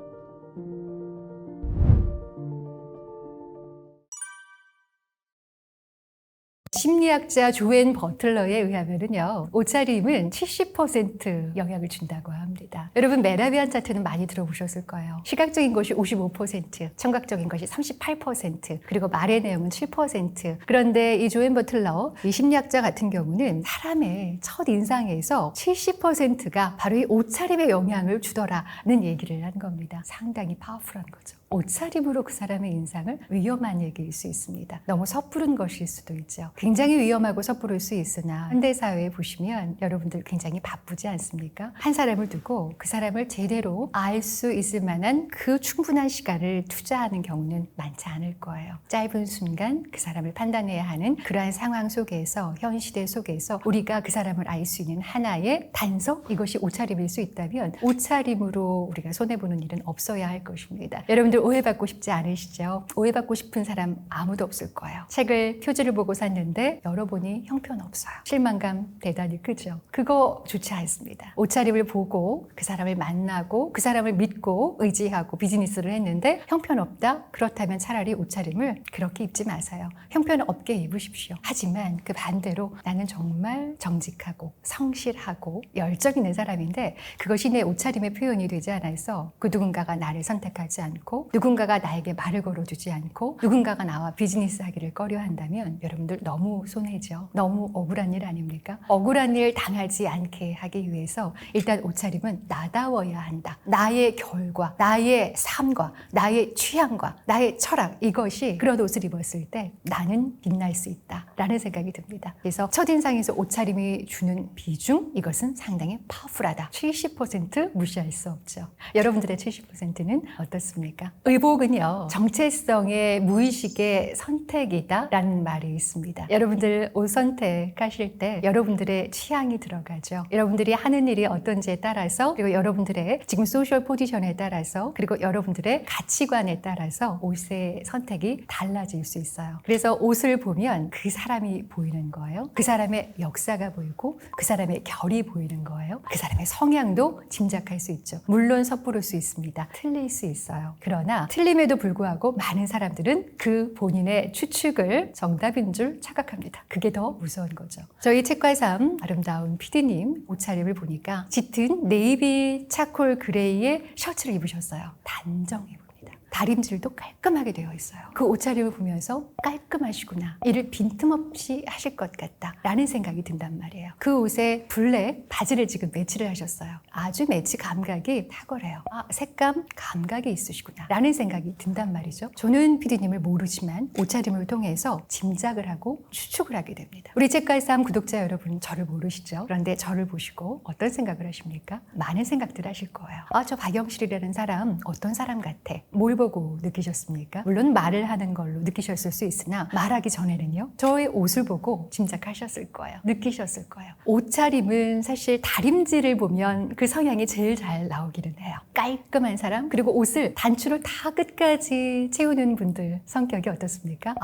심리학자 조앤 버틀러에 의하면요, 옷차림은 70% 영향을 준다고 합니다. 여러분, 메라비안 차트는 많이 들어보셨을 거예요. 시각적인 것이 55%, 청각적인 것이 38%, 그리고 말의 내용은 7%. 그런데 이 조앤 버틀러, 이 심리학자 같은 경우는 사람의 첫 인상에서 70%가 바로 이 옷차림에 영향을 주더라는 얘기를 한 겁니다. 상당히 파워풀한 거죠. 옷차림으로 그 사람의 인상을 위험한 얘기일 수 있습니다. 너무 섣부른 것일 수도 있죠. 굉장히 위험하고 섣부를 수 있으나 현대사회에 보시면 여러분들 굉장히 바쁘지 않습니까? 한 사람을 두고 그 사람을 제대로 알 수 있을 만한 그 충분한 시간을 투자하는 경우는 많지 않을 거예요. 짧은 순간 그 사람을 판단해야 하는 그러한 상황 속에서 현 시대 속에서 우리가 그 사람을 알 수 있는 하나의 단서? 이것이 옷차림일 수 있다면 옷차림으로 우리가 손해보는 일은 없어야 할 것입니다. 여러분들 오해받고 싶지 않으시죠? 오해받고 싶은 사람 아무도 없을 거예요. 책을 표지를 보고 샀는데 열어보니 형편없어요. 실망감 대단히 크죠. 그거 좋지 않습니다. 옷차림을 보고 그 사람을 만나고 그 사람을 믿고 의지하고 비즈니스를 했는데 형편없다? 그렇다면 차라리 옷차림을 그렇게 입지 마세요. 형편없게 입으십시오. 하지만 그 반대로 나는 정말 정직하고 성실하고 열정 있는 사람인데 그것이 내 옷차림의 표현이 되지 않아서 그 누군가가 나를 선택하지 않고 누군가가 나에게 말을 걸어주지 않고 누군가가 나와 비즈니스 하기를 꺼려한다면 여러분들 너무 너무 손해죠. 너무 억울한 일 아닙니까? 억울한 일 당하지 않게 하기 위해서 일단 옷차림은 나다워야 한다. 나의 결과, 나의 삶과 나의 취향과 나의 철학, 이것이 그런 옷을 입었을 때 나는 빛날 수 있다라는 생각이 듭니다. 그래서 첫인상에서 옷차림이 주는 비중, 이것은 상당히 파워풀하다. 70% 무시할 수 없죠. 여러분들의 70%는 어떻습니까? 의복은요, 정체성의 무의식의 선택이다라는 말이 있습니다. 여러분들 옷 선택하실 때 여러분들의 취향이 들어가죠. 여러분들이 하는 일이 어떤지에 따라서, 그리고 여러분들의 지금 소셜 포지션에 따라서, 그리고 여러분들의 가치관에 따라서 옷의 선택이 달라질 수 있어요. 그래서 옷을 보면 그 사람이 보이는 거예요. 그 사람의 역사가 보이고 그 사람의 결이 보이는 거예요. 그 사람의 성향도 짐작할 수 있죠. 물론 섣부를 수 있습니다. 틀릴 수 있어요. 그러나 틀림에도 불구하고 많은 사람들은 그 본인의 추측을 정답인 줄 착각합니다. 그게 더 무서운 거죠. 저희 책과 삶 아름다운 PD님 옷차림을 보니까 짙은 네이비 차콜 그레이의 셔츠를 입으셨어요. 단정해 보입니다. 다림질도 깔끔하게 되어 있어요. 그 옷차림을 보면서 깔끔하시구나, 일을 빈틈없이 하실 것 같다 라는 생각이 든단 말이에요. 그 옷에 블랙 바지를 지금 매치를 하셨어요. 아주 매치 감각이 탁월해요. 색감 감각이 있으시구나 라는 생각이 든단 말이죠. 저는 PD님을 모르지만 옷차림을 통해서 짐작을 하고 추측을 하게 됩니다. 우리 책과 삶 구독자 여러분, 저를 모르시죠? 그런데 저를 보시고 어떤 생각을 하십니까? 많은 생각들 하실 거예요. 저 박영실이라는 사람 어떤 사람 같아? 뭘 보고 느끼셨습니까? 물론 말을 하는 걸로 느끼셨을 수 있으나 말하기 전에는요, 저의 옷을 보고 짐작하셨을 거예요. 느끼셨을 거예요. 옷차림은 사실 다림질을 보면 그 성향이 제일 잘 나오기는 해요. 깔끔한 사람, 그리고 옷을 단추를 다 끝까지 채우는 분들 성격이 어떻습니까?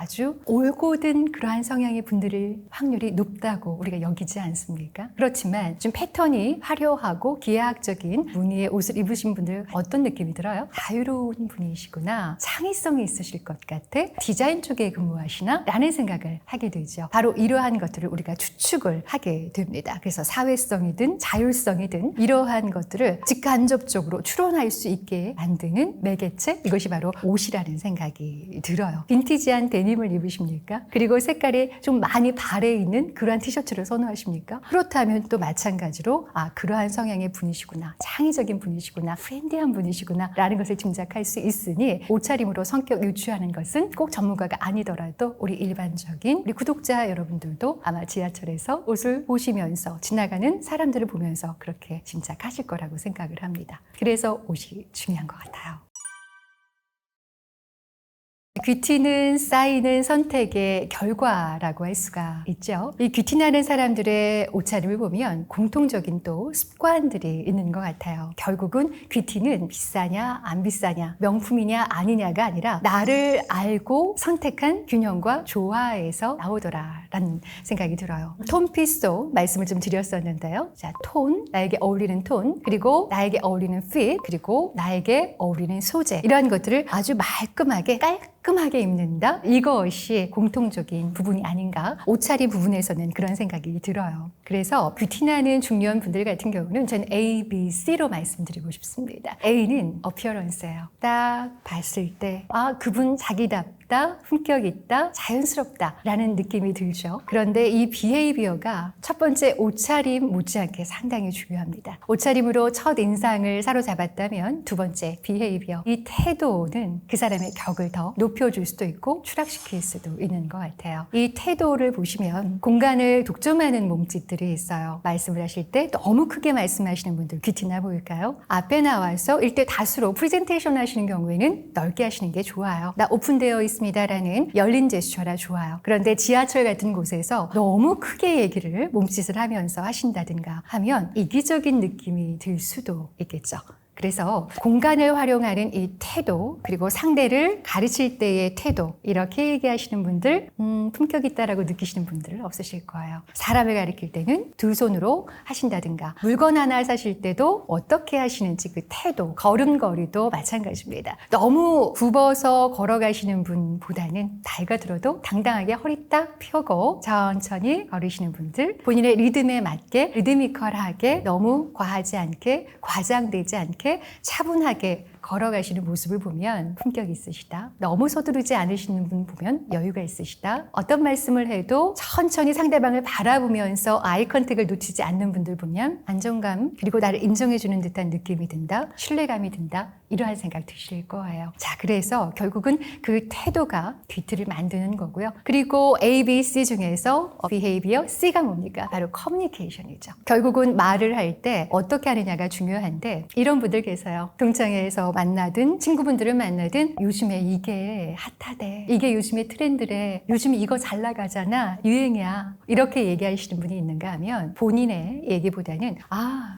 아주 올곧은 그러한 성향의 분들의 확률이 높다고 우리가 여기지 않습니까? 그렇지만 좀 패턴이 화려하고 기하학적인 무늬의 옷을 입으신 분들 어떤 느낌이 들어요? 자유로운 분이시구나, 창의성이 있으실 것 같아, 디자인 쪽에 근무하시나? 라는 생각을 하게 되죠. 바로 이러한 것들을 우리가 추측을 하게 됩니다. 그래서 사회성이든 자율성이든 이러한 것들을 직간접적으로 추론할 수 있게 만드는 매개체, 이것이 바로 옷이라는 생각이 들어요. 빈티지한 데님을 입으십니까? 그리고 색깔이 좀 많이 발해 있는 그러한 티셔츠를 선호하십니까? 그렇다면 또 마찬가지로 그러한 성향의 분이시구나, 창의적인 분이시구나, 프렌디한 분이시구나 라는 것을 짐작할 수 있으니, 옷차림으로 성격 유추하는 것은 꼭 전문가가 아니더라도 우리 일반적인 우리 구독자 여러분들도 아마 지하철에서 옷을 보시면서 지나가는 사람들을 보면서 그렇게 짐작하실 거라고 생각을 합니다. 그래서 옷이 중요한 것 같아요. 귀티는 쌓이는 선택의 결과라고 할 수가 있죠. 이 귀티나는 사람들의 옷차림을 보면 공통적인 또 습관들이 있는 것 같아요. 결국은 귀티는 비싸냐 안 비싸냐, 명품이냐 아니냐가 아니라 나를 알고 선택한 균형과 조화에서 나오더라라는 생각이 들어요. 톤피스도 말씀을 좀 드렸었는데요. 자, 톤, 나에게 어울리는 톤, 그리고 나에게 어울리는 핏, 그리고 나에게 어울리는 소재, 이러한 것들을 아주 말끔하게 깔끔하게 입는다? 이것이 공통적인 부분이 아닌가? 옷차림 부분에서는 그런 생각이 들어요. 그래서 뷰티나는 중요한 분들 같은 경우는 저는 A, B, C로 말씀드리고 싶습니다. A는 어피어런스예요. 딱 봤을 때 그분 자기답다, 품격 있다, 자연스럽다 라는 느낌이 들죠. 그런데 이 비헤이비어가 첫 번째 옷차림 못지않게 상당히 중요합니다. 옷차림으로 첫 인상을 사로잡았다면 두 번째 비헤이비어, 이 태도는 그 사람의 격을 더 높여줄 수도 있고 추락시킬 수도 있는 것 같아요. 이 태도를 보시면 공간을 독점하는 몸짓들이 있어요. 말씀을 하실 때 너무 크게 말씀하시는 분들 귀티나 보일까요? 앞에 나와서 일대 다수로 프레젠테이션 하시는 경우에는 넓게 하시는 게 좋아요. 나 오픈되어 있습니다라는 열린 제스처라 좋아요. 그런데 지하철 같은 곳에서 너무 크게 얘기를 몸짓을 하면서 하신다든가 하면 이기적인 느낌이 들 수도 있겠죠. 그래서 공간을 활용하는 이 태도, 그리고 상대를 가르칠 때의 태도, 이렇게 얘기하시는 분들 품격 있다라고 느끼시는 분들 없으실 거예요. 사람을 가르칠 때는 두 손으로 하신다든가, 물건 하나 사실 때도 어떻게 하시는지 그 태도, 걸음걸이도 마찬가지입니다. 너무 굽어서 걸어가시는 분보다는 나이가 들어도 당당하게 허리 딱 펴고 천천히 걸으시는 분들, 본인의 리듬에 맞게 리드미컬하게, 너무 과하지 않게, 과장되지 않게 차분하게 걸어가시는 모습을 보면 품격이 있으시다. 너무 서두르지 않으시는 분 보면 여유가 있으시다. 어떤 말씀을 해도 천천히 상대방을 바라보면서 아이 컨택을 놓치지 않는 분들 보면 안정감 그리고 나를 인정해주는 듯한 느낌이 든다. 신뢰감이 든다. 이러한 생각 드실 거예요. 자, 그래서 결국은 그 태도가 뒤틀을 만드는 거고요. 그리고 A, B, C 중에서 behavior, C가 뭡니까? 바로 communication이죠. 결국은 말을 할 때 어떻게 하느냐가 중요한데 이런 분들 계세요. 동창회에서 만나든 친구분들을 만나든 요즘에 이게 핫하대. 이게 요즘에 트렌드래. 요즘 이거 잘 나가잖아. 유행이야. 이렇게 얘기하시는 분이 있는가 하면 본인의 얘기보다는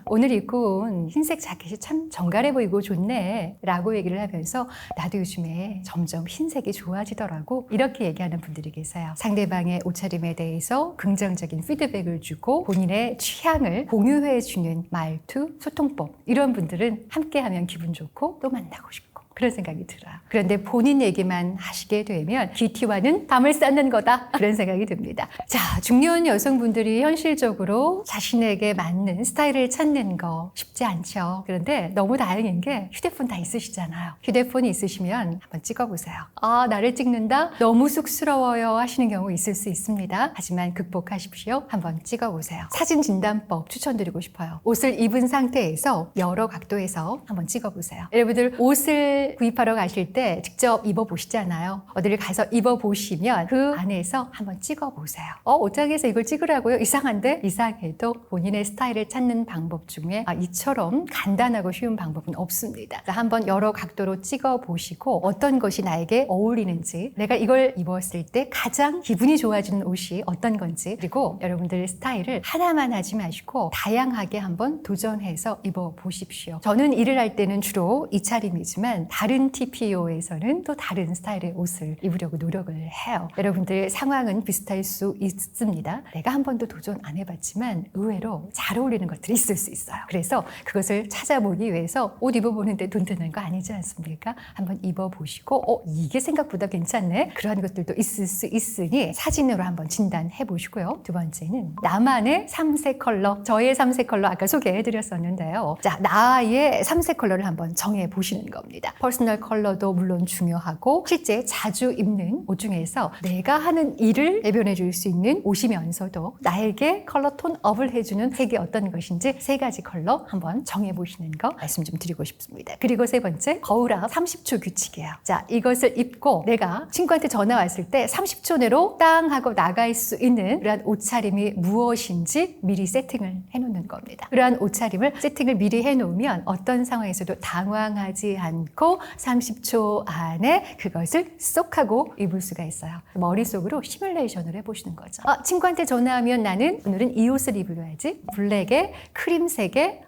오늘 입고 온 흰색 자켓이 참 정갈해 보이고 좋네 라고 얘기를 하면서 나도 요즘에 점점 흰색이 좋아지더라고 이렇게 얘기하는 분들이 계세요. 상대방의 옷차림에 대해서 긍정적인 피드백을 주고 본인의 취향을 공유해 주는 말투, 소통법 이런 분들은 함께하면 기분 좋고 또 만나고 싶고 그런 생각이 들어요. 그런데 본인 얘기만 하시게 되면 귀티와는 밤을 쌓는 거다 그런 생각이 듭니다. 자, 중년 여성분들이 현실적으로 자신에게 맞는 스타일을 찾는 거 쉽지 않죠. 그런데 너무 다행인 게 휴대폰 다 있으시잖아요. 휴대폰이 있으시면 한번 찍어보세요. 나를 찍는다? 너무 쑥스러워요 하시는 경우 있을 수 있습니다. 하지만 극복하십시오. 한번 찍어보세요. 사진 진단법 추천드리고 싶어요. 옷을 입은 상태에서 여러 각도에서 한번 찍어보세요. 여러분들 옷을 구입하러 가실 때 직접 입어보시잖아요. 어디를 가서 입어보시면 그 안에서 한번 찍어보세요. 옷장에서 이걸 찍으라고요? 이상한데? 이상해도 본인의 스타일을 찾는 방법 중에 이처럼 간단하고 쉬운 방법은 없습니다. 한번 여러 각도로 찍어보시고 어떤 것이 나에게 어울리는지 내가 이걸 입었을 때 가장 기분이 좋아지는 옷이 어떤 건지 그리고 여러분들의 스타일을 하나만 하지 마시고 다양하게 한번 도전해서 입어보십시오. 저는 일을 할 때는 주로 이 차림이지만 다른 TPO에서는 또 다른 스타일의 옷을 입으려고 노력을 해요. 여러분들 상황은 비슷할 수 있습니다. 내가 한 번도 도전 안 해봤지만 의외로 잘 어울리는 것들이 있을 수 있어요. 그래서 그것을 찾아보기 위해서 옷 입어보는데 돈 드는 거 아니지 않습니까? 한번 입어보시고 이게 생각보다 괜찮네? 그런 것들도 있을 수 있으니 사진으로 한번 진단해 보시고요. 두 번째는 나만의 3색 컬러, 저의 3색 컬러 아까 소개해드렸었는데요. 자, 나의 3색 컬러를 한번 정해 보시는 겁니다. 퍼스널 컬러도 물론 중요하고 실제 자주 입는 옷 중에서 내가 하는 일을 대변해 줄 수 있는 옷이면서도 나에게 컬러 톤 업을 해주는 색이 어떤 것인지 3가지 컬러 한번 정해보시는 거 말씀 좀 드리고 싶습니다. 그리고 3번째, 거울 앞 30초 규칙이에요. 자, 이것을 입고 내가 친구한테 전화 왔을 때 30초 내로 땅 하고 나갈 수 있는 그러한 옷차림이 무엇인지 미리 세팅을 해놓는 겁니다. 그러한 옷차림을 세팅을 미리 해놓으면 어떤 상황에서도 당황하지 않고 30초 안에 그것을 쏙 하고 입을 수가 있어요. 머릿속으로 시뮬레이션을 해보시는 거죠. 친구한테 전화하면 나는 오늘은 이 옷을 입어야지. 블랙에 크림색에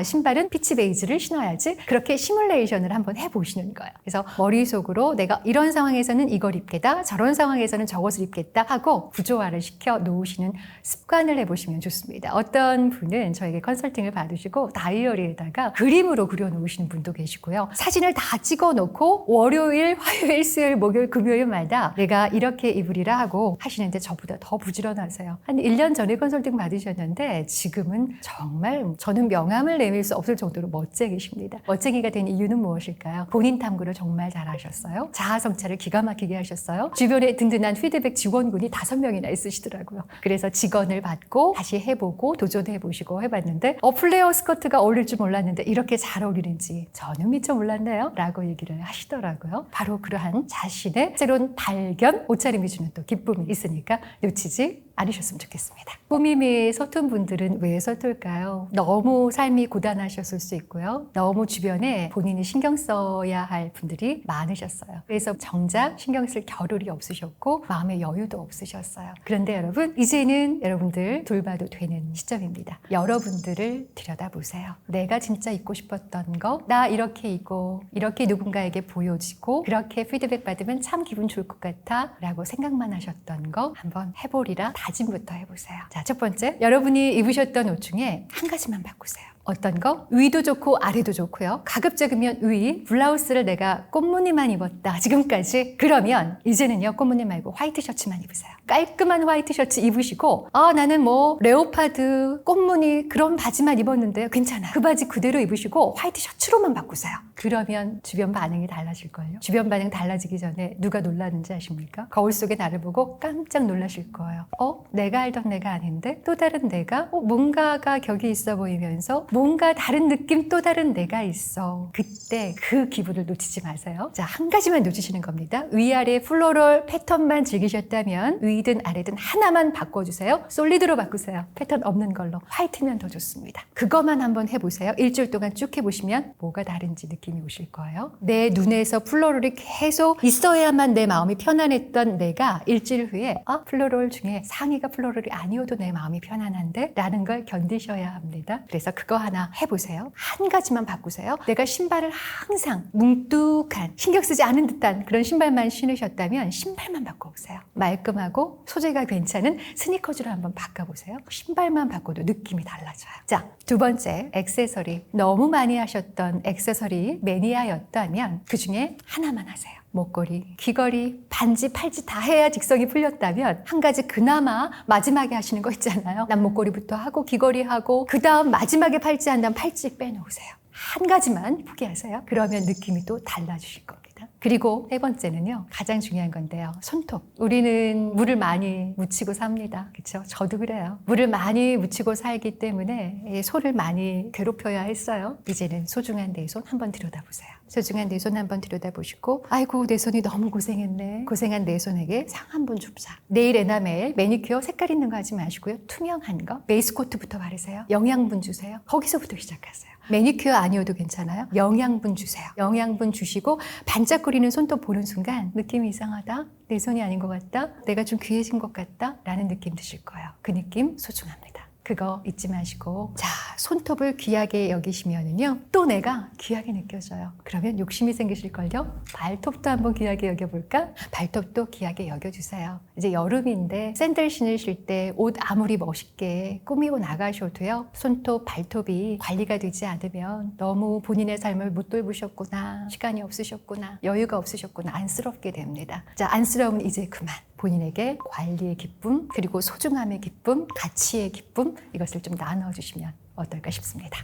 신발은 피치 베이지를 신어야지. 그렇게 시뮬레이션을 한번 해보시는 거예요. 그래서 머릿속으로 내가 이런 상황에서는 이걸 입겠다, 저런 상황에서는 저것을 입겠다 하고 구조화를 시켜 놓으시는 습관을 해보시면 좋습니다. 어떤 분은 저에게 컨설팅을 받으시고 다이어리에다가 그림으로 그려놓으시는 분도 계시고요. 사진을 다 찍어놓고 월요일, 화요일, 수요일, 목요일, 금요일마다 내가 이렇게 입으리라 하고 하시는데 저보다 더 부지런하세요. 한 1년 전에 컨설팅 받으셨는데 지금은 정말 저는 명함을 내밀 수 없을 정도로 멋쟁이십니다. 멋쟁이가 된 이유는 무엇일까요? 본인 탐구를 정말 잘하셨어요. 자아 성찰을 기가 막히게 하셨어요. 주변에 든든한 피드백 지원군이 5명이나 있으시더라고요. 그래서 직원을 받고 다시 해보고 도전해보시고 해봤는데 플레어 스커트가 어울릴 줄 몰랐는데 이렇게 잘 어울리는지 저는 미처 몰랐네요 라고 얘기를 하시더라고요. 바로 그러한 자신의 새로운 발견, 옷차림이 주는 또 기쁨이 있으니까 놓치지 않으셨으면 좋겠습니다. 꾸밈이 서툰 분들은 왜 서툴까요? 너무 삶이 고단하셨을 수 있고요. 너무 주변에 본인이 신경 써야 할 분들이 많으셨어요. 그래서 정작 신경 쓸 겨를이 없으셨고 마음의 여유도 없으셨어요. 그런데 여러분, 이제는 여러분들 돌봐도 되는 시점입니다. 여러분들을 들여다보세요. 내가 진짜 입고 싶었던 거, 나 이렇게 입고 이렇게 누군가에게 보여지고 그렇게 피드백 받으면 참 기분 좋을 것 같아 라고 생각만 하셨던 거 한번 해보리라 다짐부터 해보세요. 자, 첫 번째, 여러분이 입으셨던 옷 중에 한 가지만 바꾸세요. 어떤 거? 위도 좋고 아래도 좋고요. 가급적이면 위, 블라우스를 내가 꽃무늬만 입었다. 지금까지. 그러면 이제는요. 꽃무늬 말고 화이트 셔츠만 입으세요. 깔끔한 화이트 셔츠 입으시고 나는 뭐 레오파드, 꽃무늬 그런 바지만 입었는데요. 괜찮아요. 그 바지 그대로 입으시고 화이트 셔츠로만 바꾸세요. 그러면 주변 반응이 달라질걸요. 주변 반응 달라지기 전에 누가 놀랐는지 아십니까? 거울 속에 나를 보고 깜짝 놀라실 거예요. 내가 알던 내가 아닌데? 또 다른 내가? 뭔가가 격이 있어 보이면서 뭔가 다른 느낌 또 다른 내가 있어. 그때 그 기분을 놓치지 마세요. 자, 한 가지만 놓치시는 겁니다. 위아래 플로럴 패턴만 즐기셨다면 위든 아래든 하나만 바꿔주세요. 솔리드로 바꾸세요. 패턴 없는 걸로. 화이트면 더 좋습니다. 그것만 한번 해보세요. 일주일 동안 쭉 해보시면 뭐가 다른지 느낌이 오실 거예요. 내 눈에서 플로럴이 계속 있어야만 내 마음이 편안했던 내가 일주일 후에 플로럴 중에 상의가 플로럴이 아니어도 내 마음이 편안한데? 라는 걸 견디셔야 합니다. 그래서 그거 하나 해보세요. 한 가지만 바꾸세요. 내가 신발을 항상 뭉뚝한 신경 쓰지 않은 듯한 그런 신발만 신으셨다면 신발만 바꿔보세요. 말끔하고 소재가 괜찮은 스니커즈로 한번 바꿔보세요. 신발만 바꿔도 느낌이 달라져요. 자, 두 번째 액세서리. 너무 많이 하셨던 액세서리 매니아였다면 그중에 하나만 하세요. 목걸이, 귀걸이, 반지, 팔찌 다 해야 직성이 풀렸다면 한 가지 그나마 마지막에 하시는 거 있잖아요. 난 목걸이부터 하고 귀걸이 하고 그 다음 마지막에 팔찌 한다면 팔찌 빼놓으세요. 한 가지만 포기하세요. 그러면 느낌이 또 달라지실 겁니다. 그리고 세 번째는요. 가장 중요한 건데요. 손톱. 우리는 물을 많이 묻히고 삽니다. 그렇죠? 저도 그래요. 물을 많이 묻히고 살기 때문에 손을 많이 괴롭혀야 했어요. 이제는 소중한 내 손 한번 들여다보세요. 소중한 내 손 한번 들여다보시고 아이고 내 손이 너무 고생했네. 고생한 내 손에게 상 한번 줍자. 네일 에나멜, 매니큐어 색깔 있는 거 하지 마시고요. 투명한 거. 베이스 코트부터 바르세요. 영양분 주세요. 거기서부터 시작하세요. 매니큐어 아니어도 괜찮아요. 영양분 주세요. 영양분 주시고 반짝거리는 손톱 보는 순간 느낌이 이상하다. 내 손이 아닌 것 같다. 내가 좀 귀해진 것 같다. 라는 느낌 드실 거예요. 그 느낌 소중합니다. 그거 잊지 마시고 자, 손톱을 귀하게 여기시면은요 또 내가 귀하게 느껴져요. 그러면 욕심이 생기실걸요. 발톱도 한번 귀하게 여겨볼까? 발톱도 귀하게 여겨주세요. 이제 여름인데 샌들 신으실 때 옷 아무리 멋있게 꾸미고 나가셔도요 손톱, 발톱이 관리가 되지 않으면 너무 본인의 삶을 못 돌보셨구나, 시간이 없으셨구나, 여유가 없으셨구나 안쓰럽게 됩니다. 자, 안쓰러움은 이제 그만. 본인에게 관리의 기쁨, 그리고 소중함의 기쁨, 가치의 기쁨 이것을 좀 나눠주시면 어떨까 싶습니다.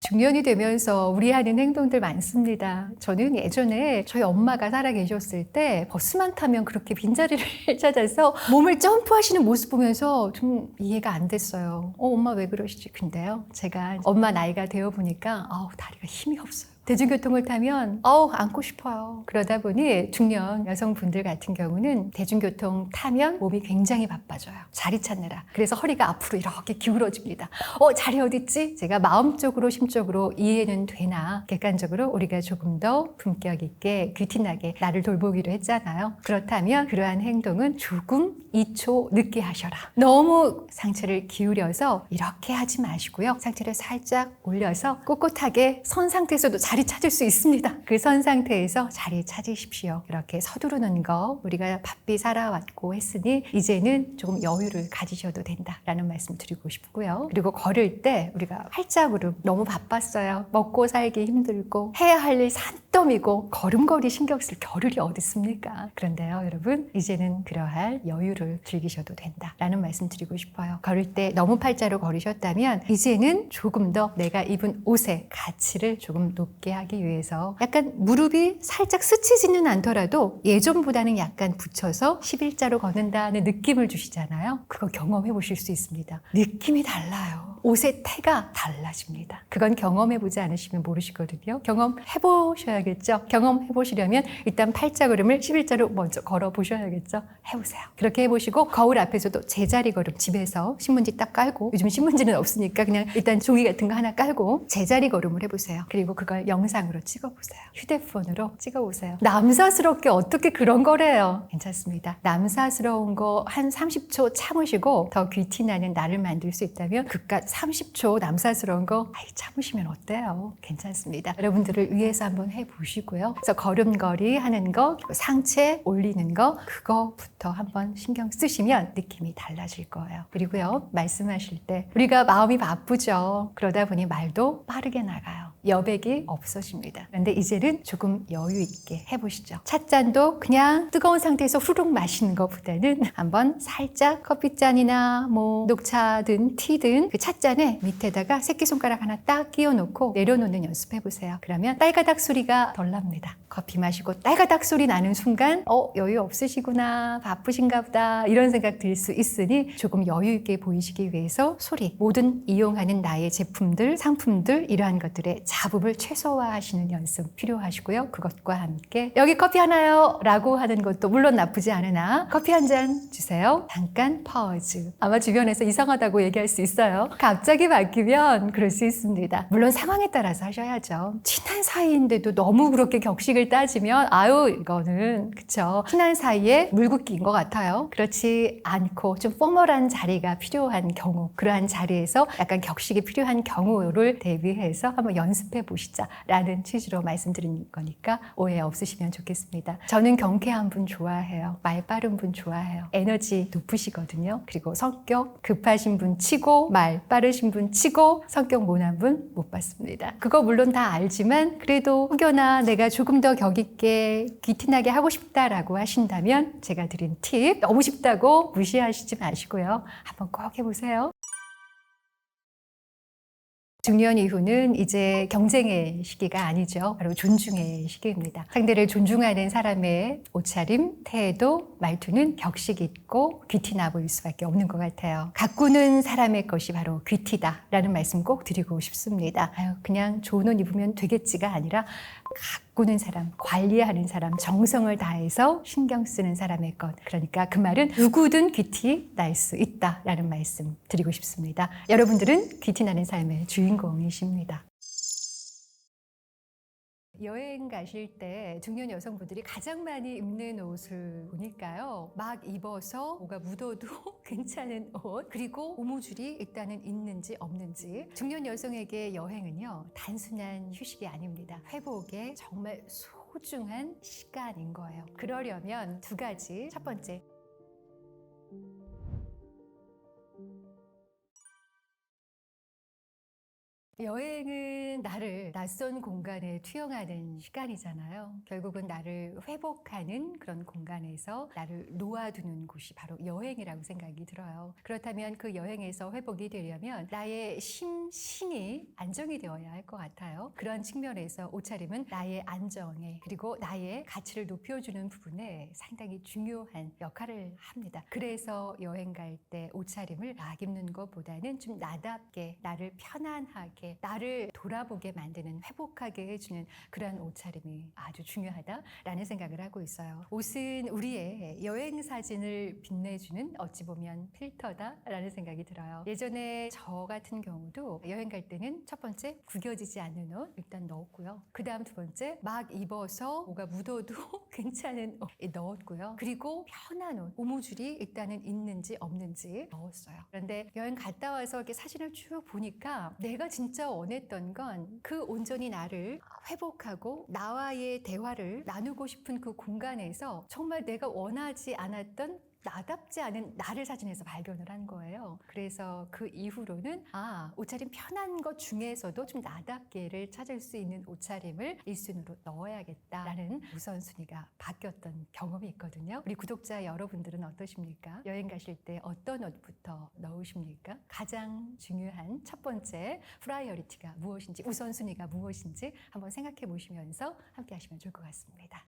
중년이 되면서 우리 하는 행동들 많습니다. 저는 예전에 저희 엄마가 살아 계셨을 때 버스만 타면 그렇게 빈자리를 찾아서 몸을 점프하시는 모습 보면서 좀 이해가 안 됐어요. 엄마 왜 그러시지? 근데요, 제가 엄마 나이가 되어 보니까 다리가 힘이 없어요. 대중교통을 타면 앉고 싶어요. 그러다 보니 중년 여성분들 같은 경우는 대중교통 타면 몸이 굉장히 바빠져요. 자리 찾느라. 그래서 허리가 앞으로 이렇게 기울어집니다. 자리 어디 있지? 제가 마음적으로 심적으로 이해는 되나 객관적으로 우리가 조금 더 품격 있게 귀티나게 나를 돌보기로 했잖아요. 그렇다면 그러한 행동은 조금 2초 늦게 하셔라. 너무 상체를 기울여서 이렇게 하지 마시고요. 상체를 살짝 올려서 꼿꼿하게 선 상태에서도 자리 찾을 수 있습니다. 그 선 상태에서 자리 찾으십시오. 이렇게 서두르는 거 우리가 바삐 살아왔고 했으니 이제는 조금 여유를 가지셔도 된다라는 말씀 드리고 싶고요. 그리고 걸을 때 우리가 팔자구름 너무 바빴어요. 먹고 살기 힘들고 해야 할 일 산더미고 걸음걸이 신경 쓸 겨를이 어디 있습니까? 그런데요 여러분 이제는 그러할 여유를 즐기셔도 된다라는 말씀 드리고 싶어요. 걸을 때 너무 팔자로 걸으셨다면 이제는 조금 더 내가 입은 옷의 가치를 조금 높게 하기 위해서 약간 무릎이 살짝 스치지는 않더라도 예전보다는 약간 붙여서 11자로 걷는다는 느낌을 주시잖아요. 그거 경험해 보실 수 있습니다. 느낌이 달라요. 옷의 태가 달라집니다. 그건 경험해보지 않으시면 모르시거든요. 경험해보셔야겠죠. 경험해보시려면 일단 팔자걸음을 11자로 먼저 걸어보셔야겠죠. 해보세요. 그렇게 해보시고 거울 앞에서도 제자리 걸음 집에서 신문지 딱 깔고 요즘 신문지는 없으니까 그냥 일단 종이 같은 거 하나 깔고 제자리 걸음을 해보세요. 그리고 그걸 영상으로 찍어보세요. 휴대폰으로 찍어보세요. 남사스럽게 어떻게 그런 거래요. 괜찮습니다. 남사스러운 거 한 30초 참으시고 더 귀티나는 나를 만들 수 있다면 그깟 30초 남사스러운 거 참으시면 어때요? 괜찮습니다. 여러분들을 위해서 한번 해보시고요. 그래서 걸음걸이 하는 거, 상체 올리는 거, 그거부터 한번 신경 쓰시면 느낌이 달라질 거예요. 그리고요, 말씀하실 때 우리가 마음이 바쁘죠. 그러다 보니 말도 빠르게 나가요. 여백이 없어집니다. 그런데 이제는 조금 여유 있게 해보시죠. 찻잔도 그냥 뜨거운 상태에서 후룩 마시는 것보다는 한번 살짝 커피잔이나 뭐 녹차든 티든 그 찻잔에 밑에다가 새끼손가락 하나 딱 끼워놓고 내려놓는 연습해보세요. 그러면 딸가닥 소리가 덜 납니다. 커피 마시고 딸가닥 소리 나는 순간 여유 없으시구나, 바쁘신가 보다, 이런 생각 들 수 있으니 조금 여유 있게 보이시기 위해서 소리, 모든 이용하는 나의 제품들, 상품들, 이러한 것들의 잡음을 최소화하시는 연습 필요하시고요. 그것과 함께 여기 커피 하나요? 라고 하는 것도 물론 나쁘지 않으나 커피 한 잔 주세요. 잠깐 퍼즈. 아마 주변에서 이상하다고 얘기할 수 있어요. 갑자기 바뀌면 그럴 수 있습니다. 물론 상황에 따라서 하셔야죠. 친한 사이인데도 너무 그렇게 격식을 따지면 이거는 그쵸, 친한 사이에 물긋기인 것 같아요. 그렇지 않고 좀 포멀한 자리가 필요한 경우, 그러한 자리에서 약간 격식이 필요한 경우를 대비해서 한번 연습해 보시자 라는 취지로 말씀드린 거니까 오해 없으시면 좋겠습니다. 저는 경쾌한 분 좋아해요. 말 빠른 분 좋아해요. 에너지 높으시거든요. 그리고 성격 급하신 분 치고 말 빠르신 분 치고 성격 모난 분 못 봤습니다. 그거 물론 다 알지만 그래도 혹여나 내가 조금 더 격 있게 귀티나게 하고 싶다라고 하신다면 제가 드린 팁 너무 쉽다고 무시하시지 마시고요. 한번 꼭 해보세요. 중년 이후는 이제 경쟁의 시기가 아니죠. 바로 존중의 시기입니다. 상대를 존중하는 사람의 옷차림, 태도, 말투는 격식 있고 귀티나 보일 수밖에 없는 것 같아요. 가꾸는 사람의 것이 바로 귀티다라는 말씀 꼭 드리고 싶습니다. 그냥 좋은 옷 입으면 되겠지가 아니라 가꾸는 사람, 관리하는 사람, 정성을 다해서 신경 쓰는 사람의 것. 그러니까 그 말은 누구든 귀티 날 수 있다라는 말씀 드리고 싶습니다. 여러분들은 귀티 나는 삶의 주인공이십니다. 여행 가실 때 중년 여성분들이 가장 많이 입는 옷을 보니까요, 막 입어서 뭐가 묻어도 괜찮은 옷, 그리고 고무줄이 일단은 있는지 없는지. 중년 여성에게 여행은요, 단순한 휴식이 아닙니다. 회복에 정말 소중한 시간인 거예요. 그러려면 두 가지. 첫 번째, 여행은 나를 낯선 공간에 투영하는 시간이잖아요. 결국은 나를 회복하는 그런 공간에서 나를 놓아두는 곳이 바로 여행이라고 생각이 들어요. 그렇다면 그 여행에서 회복이 되려면 나의 심신이 안정이 되어야 할 것 같아요. 그런 측면에서 옷차림은 나의 안정에, 그리고 나의 가치를 높여주는 부분에 상당히 중요한 역할을 합니다. 그래서 여행 갈 때 옷차림을 막 입는 것보다는 좀 나답게, 나를 편안하게, 나를 돌아보게 만드는, 회복하게 해주는 그런 옷차림이 아주 중요하다라는 생각을 하고 있어요. 옷은 우리의 여행 사진을 빛내주는 어찌 보면 필터다라는 생각이 들어요. 예전에 저 같은 경우도 여행 갈 때는 첫 번째, 구겨지지 않는 옷 일단 넣었고요. 그 다음 두 번째, 막 입어서 뭐가 묻어도 괜찮은 옷 넣었고요. 그리고 편한 옷, 고무줄이 일단은 있는지 없는지 넣었어요. 그런데 여행 갔다 와서 이렇게 사진을 쭉 보니까 내가 진짜 원했던 건 그 온전히 나를 회복하고 나와의 대화를 나누고 싶은 그 공간에서 정말 내가 원하지 않았던 나답지 않은 나를 사진에서 발견을 한 거예요. 그래서 그 이후로는 옷차림 편한 것 중에서도 좀 나답게를 찾을 수 있는 옷차림을 1순위로 넣어야겠다라는 우선순위가 바뀌었던 경험이 있거든요. 우리 구독자 여러분들은 어떠십니까? 여행 가실 때 어떤 옷부터 넣으십니까? 가장 중요한 첫 번째 프라이어리티가 무엇인지, 우선순위가 무엇인지 한번 생각해 보시면서 함께 하시면 좋을 것 같습니다.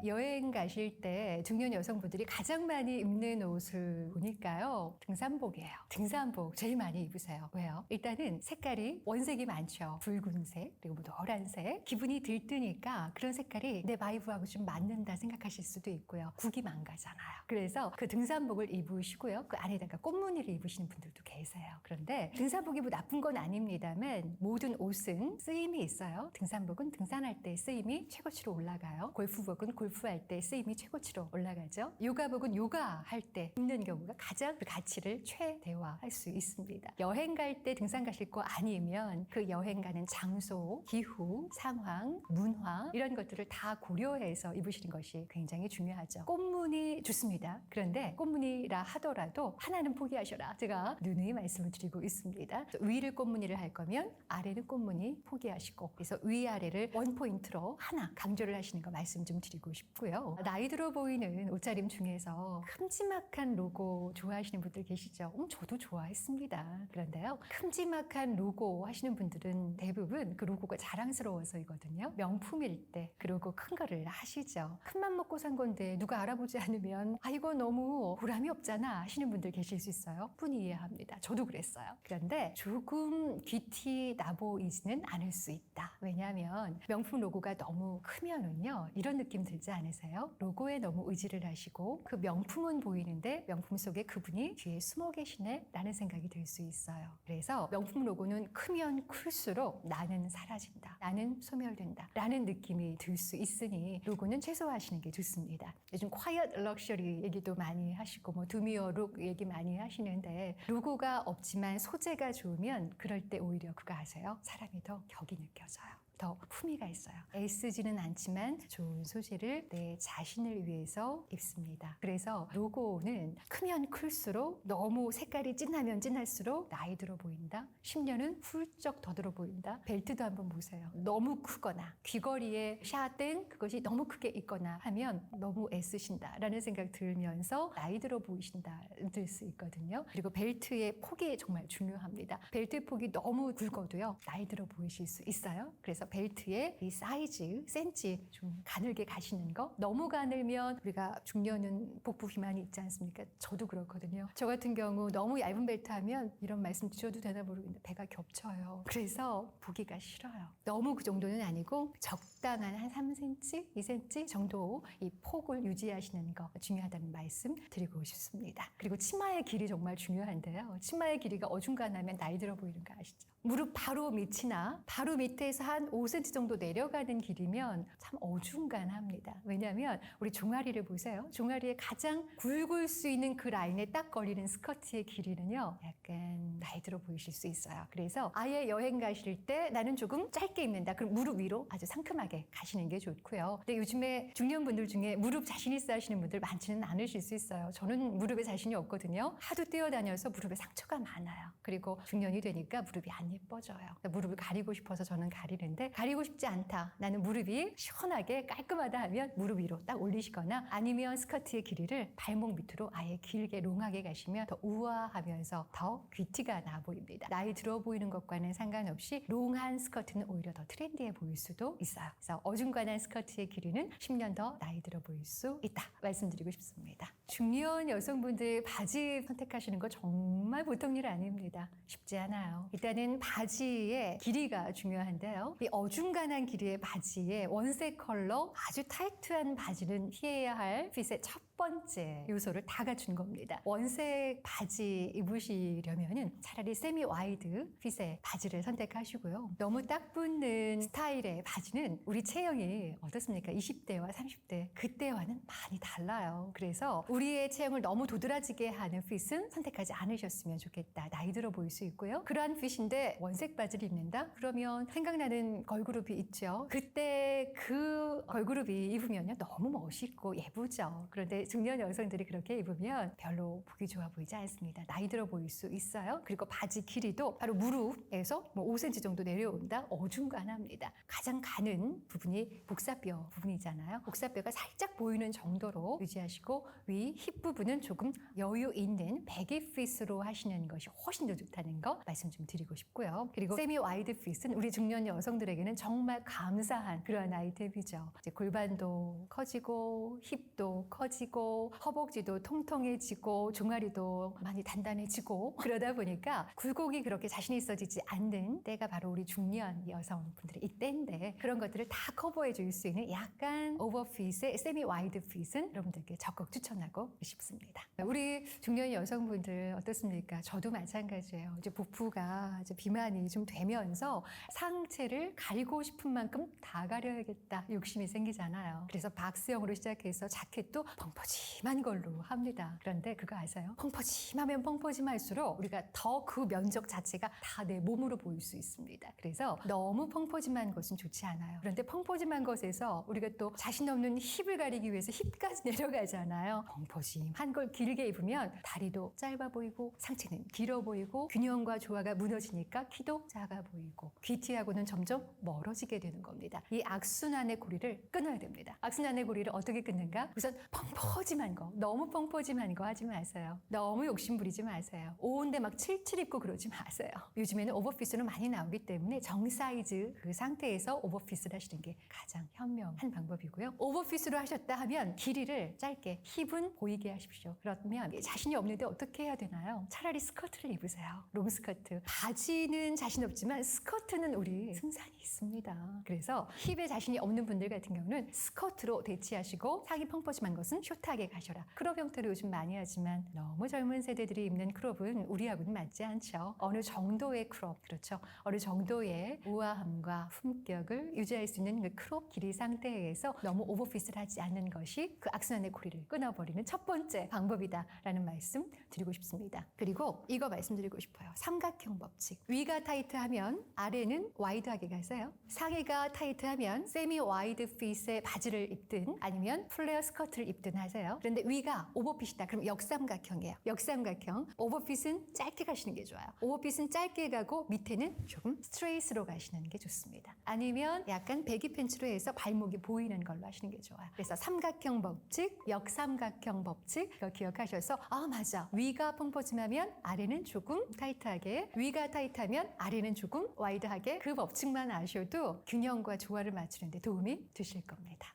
여행 가실 때 중년 여성분들이 가장 많이 입는 옷을 보니까요, 등산복이에요. 등산복 제일 많이 입으세요. 왜요? 일단은 색깔이 원색이 많죠. 붉은색, 그리고 노란색. 기분이 들뜨니까 그런 색깔이 내 바이브하고 좀 맞는다 생각하실 수도 있고요. 국이 망가잖아요. 그래서 그 등산복을 입으시고요, 그 안에다가 꽃무늬를 입으시는 분들도 계세요. 그런데 등산복이 뭐 나쁜 건 아닙니다만 모든 옷은 쓰임이 있어요. 등산복은 등산할 때 쓰임이 최고치로 올라가요. 골프복은 골프할 때 쓰임이 최고치로 올라가죠. 요가복은 요가할 때 입는 경우가 가장 그 가치를 최대화할 수 있습니다. 여행 갈 때 등산 가실 거 아니면 그 여행 가는 장소, 기후, 상황, 문화 이런 것들을 다 고려해서 입으시는 것이 굉장히 중요하죠. 꽃무늬 좋습니다. 그런데 꽃무늬라 하더라도 하나는 포기하셔라. 제가 누누이 말씀을 드리고 있습니다. 위를 꽃무늬를 할 거면 아래는 꽃무늬 포기하시고 그래서 위아래를 원포인트로 하나 강조를 하시는 거 말씀 좀 드리고 싶고요. 나이 들어 보이는 옷차림 중에서 큼지막한 로고 좋아하시는 분들 계시죠? 저도 좋아했습니다. 그런데요. 큼지막한 로고 하시는 분들은 대부분 그 로고가 자랑스러워서이거든요. 명품일 때 그 로고 큰 거를 하시죠. 큰맘 먹고 산 건데 누가 알아보지 않으면 이거 너무 보람이 없잖아 하시는 분들 계실 수 있어요. 분이 이해합니다. 저도 그랬어요. 그런데 조금 귀티 나 보이지는 않을 수 있다. 왜냐하면 명품 로고가 너무 크면은요 이런 느낌 들지 않으세요? 로고에 너무 의지를 하시고 그 명품은 보이는데 명품 속에 그분이 뒤에 숨어 계시네 라는 생각이 들 수 있어요. 그래서 명품 로고는 크면 클수록 나는 사라진다, 나는 소멸된다 라는 느낌이 들 수 있으니 로고는 최소화하시는 게 좋습니다. 요즘 quiet luxury 얘기도 많이 하시고 뭐 드미어 룩 얘기 많이 하시는데 로고가 없지만 소재가 좋으면 그럴 때 오히려 그거 아세요? 사람이 더 격이 느껴져요. 더 품위가 있어요. 애쓰지는 않지만 좋은 소재를 내 자신을 위해서 입습니다. 그래서 로고는 크면 클수록 너무 색깔이 진하면 진할수록 나이 들어 보인다. 10년은 훌쩍 더 들어 보인다. 벨트도 한번 보세요. 너무 크거나 귀걸이에 샤땡 그것이 너무 크게 있거나 하면 너무 애쓰신다 라는 생각 들면서 나이 들어 보이신다 들 수 있거든요. 그리고 벨트의 폭이 정말 중요합니다. 벨트 폭이 너무 굵어도요 나이 들어 보이실 수 있어요. 그래서 벨트의 이 사이즈, 센치 좀 가늘게 가시는 거. 너무 가늘면 우리가 중년은 복부 비만이 있지 않습니까? 저도 그렇거든요. 저 같은 경우 너무 얇은 벨트 하면 이런 말씀 드려도 되나 모르겠는데 배가 겹쳐요. 그래서 보기가 싫어요. 너무 그 정도는 아니고 적당한 한 3cm, 2cm 정도 이 폭을 유지하시는 거 중요하다는 말씀 드리고 싶습니다. 그리고 치마의 길이 정말 중요한데요. 치마의 길이가 어중간하면 나이 들어 보이는 거 아시죠? 무릎 바로 밑이나 바로 밑에서 한 5cm 정도 내려가는 길이면 참 어중간합니다. 왜냐하면 우리 종아리를 보세요. 종아리에 가장 굵을 수 있는 그 라인에 딱 걸리는 스커트의 길이는요. 약간 나이 들어 보이실 수 있어요. 그래서 아예 여행 가실 때 나는 조금 짧게 입는다. 그럼 무릎 위로 아주 상큼하게 가시는 게 좋고요. 근데 요즘에 중년분들 중에 무릎 자신 있어 하시는 분들 많지는 않으실 수 있어요. 저는 무릎에 자신이 없거든요. 하도 뛰어다녀서 무릎에 상처가 많아요. 그리고 중년이 되니까 무릎이 안 예뻐져요. 무릎을 가리고 싶어서 저는 가리는데 가리고 싶지 않다. 나는 무릎이 시원하게 깔끔하다 하면 무릎 위로 딱 올리시거나 아니면 스커트의 길이를 발목 밑으로 아예 길게 롱하게 가시면 더 우아하면서 더 귀티가 나 보입니다. 나이 들어 보이는 것과는 상관없이 롱한 스커트는 오히려 더 트렌디해 보일 수도 있어요. 그래서 어중간한 스커트의 길이는 10년 더 나이 들어 보일 수 있다. 말씀드리고 싶습니다. 중년 여성분들 바지 선택하시는 거 정말 보통 일 아닙니다. 쉽지 않아요. 일단은 바지의 길이가 중요한데요. 이 어중간한 길이의 바지에 원색 컬러 아주 타이트한 바지는 피해야 할 핏의 첫 번째 요소를 다 갖춘 겁니다. 원색 바지 입으시려면은 차라리 세미 와이드 핏의 바지를 선택하시고요. 너무 딱 붙는 스타일의 바지는 우리 체형이 어떻습니까? 20대와 30대 그때와는 많이 달라요. 그래서 우리의 체형을 너무 도드라지게 하는 핏은 선택하지 않으셨으면 좋겠다. 나이 들어 보일 수 있고요. 그러한 핏인데 원색 바지를 입는다? 그러면 생각나는 걸그룹이 있죠. 그때 그 걸그룹이 입으면요 너무 멋있고 예쁘죠. 그런데 중년 여성들이 그렇게 입으면 별로 보기 좋아 보이지 않습니다. 나이 들어 보일 수 있어요. 그리고 바지 길이도 바로 무릎에서 5cm 정도 내려온다. 어중간합니다. 가장 가는 부분이 복사뼈 부분이잖아요. 복사뼈가 살짝 보이는 정도로 유지하시고 위 힙 부분은 조금 여유 있는 배기 핏으로 하시는 것이 훨씬 더 좋다는 거 말씀 좀 드리고 싶고요. 그리고 세미 와이드 핏은 우리 중년 여성들에게는 정말 감사한 그런 아이템이죠. 이제 골반도 커지고 힙도 커지고 커지고 허벅지도 통통해지고 종아리도 많이 단단해지고 그러다 보니까 굴곡이 그렇게 자신 있어지지 않는 때가 바로 우리 중년 여성분들의 이때인데 그런 것들을 다 커버해 줄 수 있는 약간 오버핏의 세미 와이드 핏은 여러분들께 적극 추천하고 싶습니다. 우리 중년 여성분들 어떻습니까? 저도 마찬가지예요. 이제 복부가 이제 비만이 좀 되면서 상체를 가리고 싶은 만큼 다 가려야겠다 욕심이 생기잖아요. 그래서 박스형으로 시작해서 자켓도 펑퍼짐한 걸로 합니다. 그런데 그거 아세요? 펑퍼짐하면 펑퍼짐할수록 우리가 더 그 면적 자체가 다 내 몸으로 보일 수 있습니다. 그래서 너무 펑퍼짐한 것은 좋지 않아요. 그런데 펑퍼짐한 것에서 우리가 또 자신 없는 힙을 가리기 위해서 힙까지 내려가잖아요. 펑퍼짐한 걸 길게 입으면 다리도 짧아 보이고 상체는 길어 보이고 균형과 조화가 무너지니까 키도 작아 보이고 귀티하고는 점점 멀어지게 되는 겁니다. 이 악순환의 고리를 끊어야 됩니다. 악순환의 고리를 어떻게 끊는가? 우선 펑퍼짐한 거, 너무 펑퍼짐한 거 하지 마세요. 너무 욕심 부리지 마세요. 온데 막 칠칠 입고 그러지 마세요. 요즘에는 오버핏으로 많이 나오기 때문에 정사이즈 그 상태에서 오버핏을 하시는 게 가장 현명한 방법이고요. 오버핏으로 하셨다 하면 길이를 짧게 힙은 보이게 하십시오. 그러면 자신이 없는데 어떻게 해야 되나요? 차라리 스커트를 입으세요. 롱스커트. 바지는 자신 없지만 스커트는 우리 승산이 있습니다. 그래서 힙에 자신이 없는 분들 같은 경우는 스커트로 대치하시고 상의 펑퍼짐한 것은 숏하게 가셔라. 크롭 형태로 요즘 많이 하지만 너무 젊은 세대들이 입는 크롭은 우리하고는 맞지 않죠. 어느 정도의 크롭, 그렇죠. 어느 정도의 우아함과 품격을 유지할 수 있는 그 크롭 길이 상태에서 너무 오버핏을 하지 않는 것이 그 악순환의 고리를 끊어버리는 첫 번째 방법이다라는 말씀 드리고 싶습니다. 그리고 이거 말씀드리고 싶어요. 삼각형 법칙. 위가 타이트하면 아래는 와이드하게 가세요. 상의가 타이트하면 세미 와이드 핏의 바지를 입든 아니면 플레어 스커트를 입든 하세요. 그런데 위가 오버핏이다. 그럼 역삼각형이에요. 역삼각형. 오버핏은 짧게 가시는 게 좋아요. 오버핏은 짧게 가고 밑에는 조금 스트레이트로 가시는 게 좋습니다. 아니면 약간 배기 팬츠로 해서 발목이 보이는 걸로 하시는 게 좋아요. 그래서 삼각형 법칙, 역삼각형 법칙 이거 기억하셔서 아 맞아. 위가 펑퍼짐하면 아래는 조금 타이트하게 위가 타이트하면 아래는 조금 와이드하게 그 법칙만 아셔도 균형과 조화를 맞추는 데 도움이 되실 겁니다.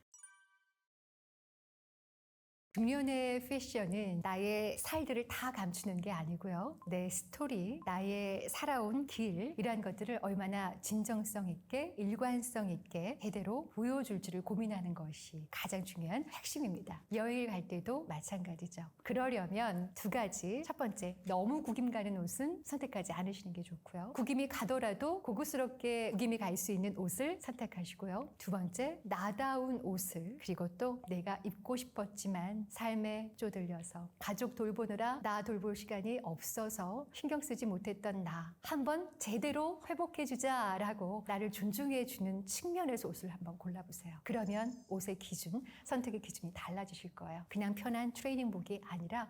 중년의 패션은 나의 스타일들을 다 감추는 게 아니고요. 내 스토리, 나의 살아온 길 이러한 것들을 얼마나 진정성 있게 일관성 있게 제대로 보여줄지를 고민하는 것이 가장 중요한 핵심입니다. 여행 갈 때도 마찬가지죠. 그러려면 두 가지. 첫 번째, 너무 구김 가는 옷은 선택하지 않으시는 게 좋고요. 구김이 가더라도 고급스럽게 구김이 갈 수 있는 옷을 선택하시고요. 두 번째, 나다운 옷을 그리고 또 내가 입고 싶었지만 삶에 쪼들려서 가족 돌보느라 나 돌볼 시간이 없어서 신경 쓰지 못했던 나 한번 제대로 회복해주자라고 나를 존중해주는 측면에서 옷을 한번 골라보세요. 그러면 옷의 기준, 선택의 기준이 달라지실 거예요. 그냥 편한 트레이닝복이 아니라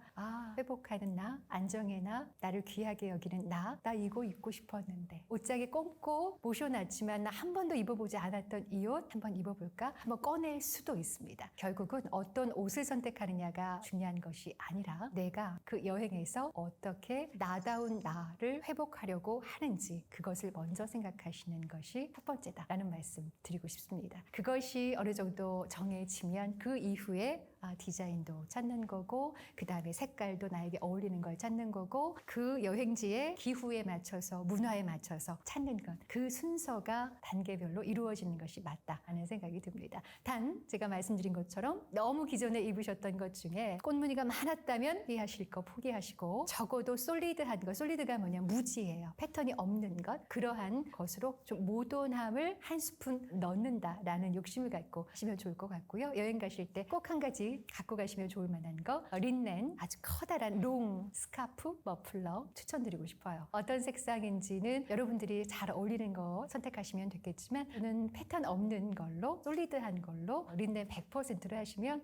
회복하는 나, 안정의 나, 나를 귀하게 여기는 나 이거 입고 싶었는데 옷장에 꽁꽁 모셔놨지만 나 한 번도 입어보지 않았던 이 옷 한번 입어볼까? 한번 꺼낼 수도 있습니다. 결국은 어떤 옷을 선택하느냐가 중요한 것이 아니라 내가 그 여행에서 어떻게 나다운 나를 회복하려고 하는지 그것을 먼저 생각하시는 것이 첫 번째다라는 말씀 드리고 싶습니다. 그것이 어느 정도 정해지면 그 이후에 디자인도 찾는 거고 그 다음에 색깔도 나에게 어울리는 걸 찾는 거고 그 여행지의 기후에 맞춰서 문화에 맞춰서 찾는 것 그 순서가 단계별로 이루어지는 것이 맞다라는 생각이 듭니다. 단 제가 말씀드린 것처럼 너무 기존에 입으셨던 것 중에 꽃무늬가 많았다면 포기하실 거 포기하시고 적어도 솔리드한 것 솔리드가 뭐냐 무지예요. 패턴이 없는 것 그러한 것으로 좀 모던함을 한 스푼 넣는다라는 욕심을 갖고 하시면 좋을 것 같고요. 여행 가실 때 꼭 한 가지 갖고 가시면 좋을 만한 거 린넨 아주 커다란 롱 스카프 머플러 추천드리고 싶어요. 어떤 색상인지는 여러분들이 잘 어울리는 거 선택하시면 되겠지만 저는 패턴 없는 걸로 솔리드한 걸로 린넨 100%로 하시면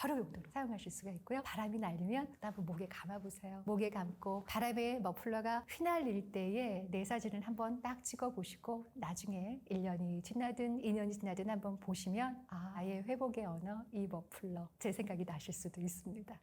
여러 용도로 사용하실 수가 있고요. 바람이 날리면 한번 목에 감아보세요. 목에 감고 바람에 머플러가 휘날릴 때에 내 사진을 한번 딱 찍어보시고 나중에 1년이 지나든 2년이 지나든 한번 보시면 아예 회복의 언어 이 머플러 제 생각이 나실 수도 있습니다.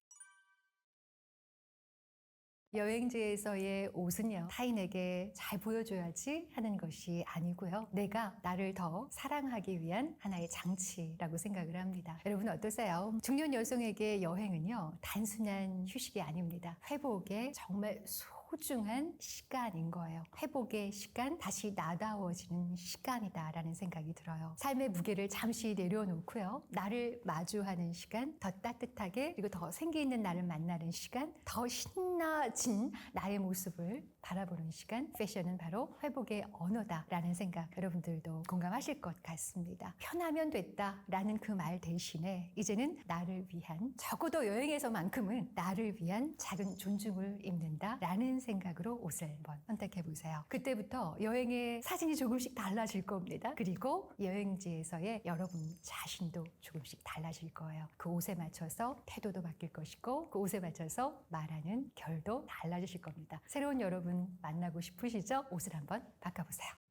여행지에서의 옷은요, 타인에게 잘 보여줘야지 하는 것이 아니고요. 내가 나를 더 사랑하기 위한 하나의 장치라고 생각을 합니다. 여러분 어떠세요? 중년 여성에게 여행은요, 단순한 휴식이 아닙니다. 회복의 정말 소중한 시간인 거예요. 회복의 시간, 다시 나다워지는 시간이다라는 생각이 들어요. 삶의 무게를 잠시 내려놓고요. 나를 마주하는 시간, 더 따뜻하게 그리고 더 생기 있는 나를 만나는 시간, 더 신나진 나의 모습을 바라보는 시간. 패션은 바로 회복의 언어다라는 생각 여러분들도 공감하실 것 같습니다. 편하면 됐다라는 그 말 대신에 이제는 나를 위한, 적어도 여행에서만큼은 나를 위한 작은 존중을 입는다라는 생각으로 옷을 한번 선택해 보세요. 그때부터 여행의 사진이 조금씩 달라질 겁니다. 그리고 여행지에서의 여러분 자신도 조금씩 달라질 거예요. 그 옷에 맞춰서 태도도 바뀔 것이고 그 옷에 맞춰서 말하는 결도 달라지실 겁니다. 새로운 여러분 만나고 싶으시죠? 옷을 한번 바꿔보세요.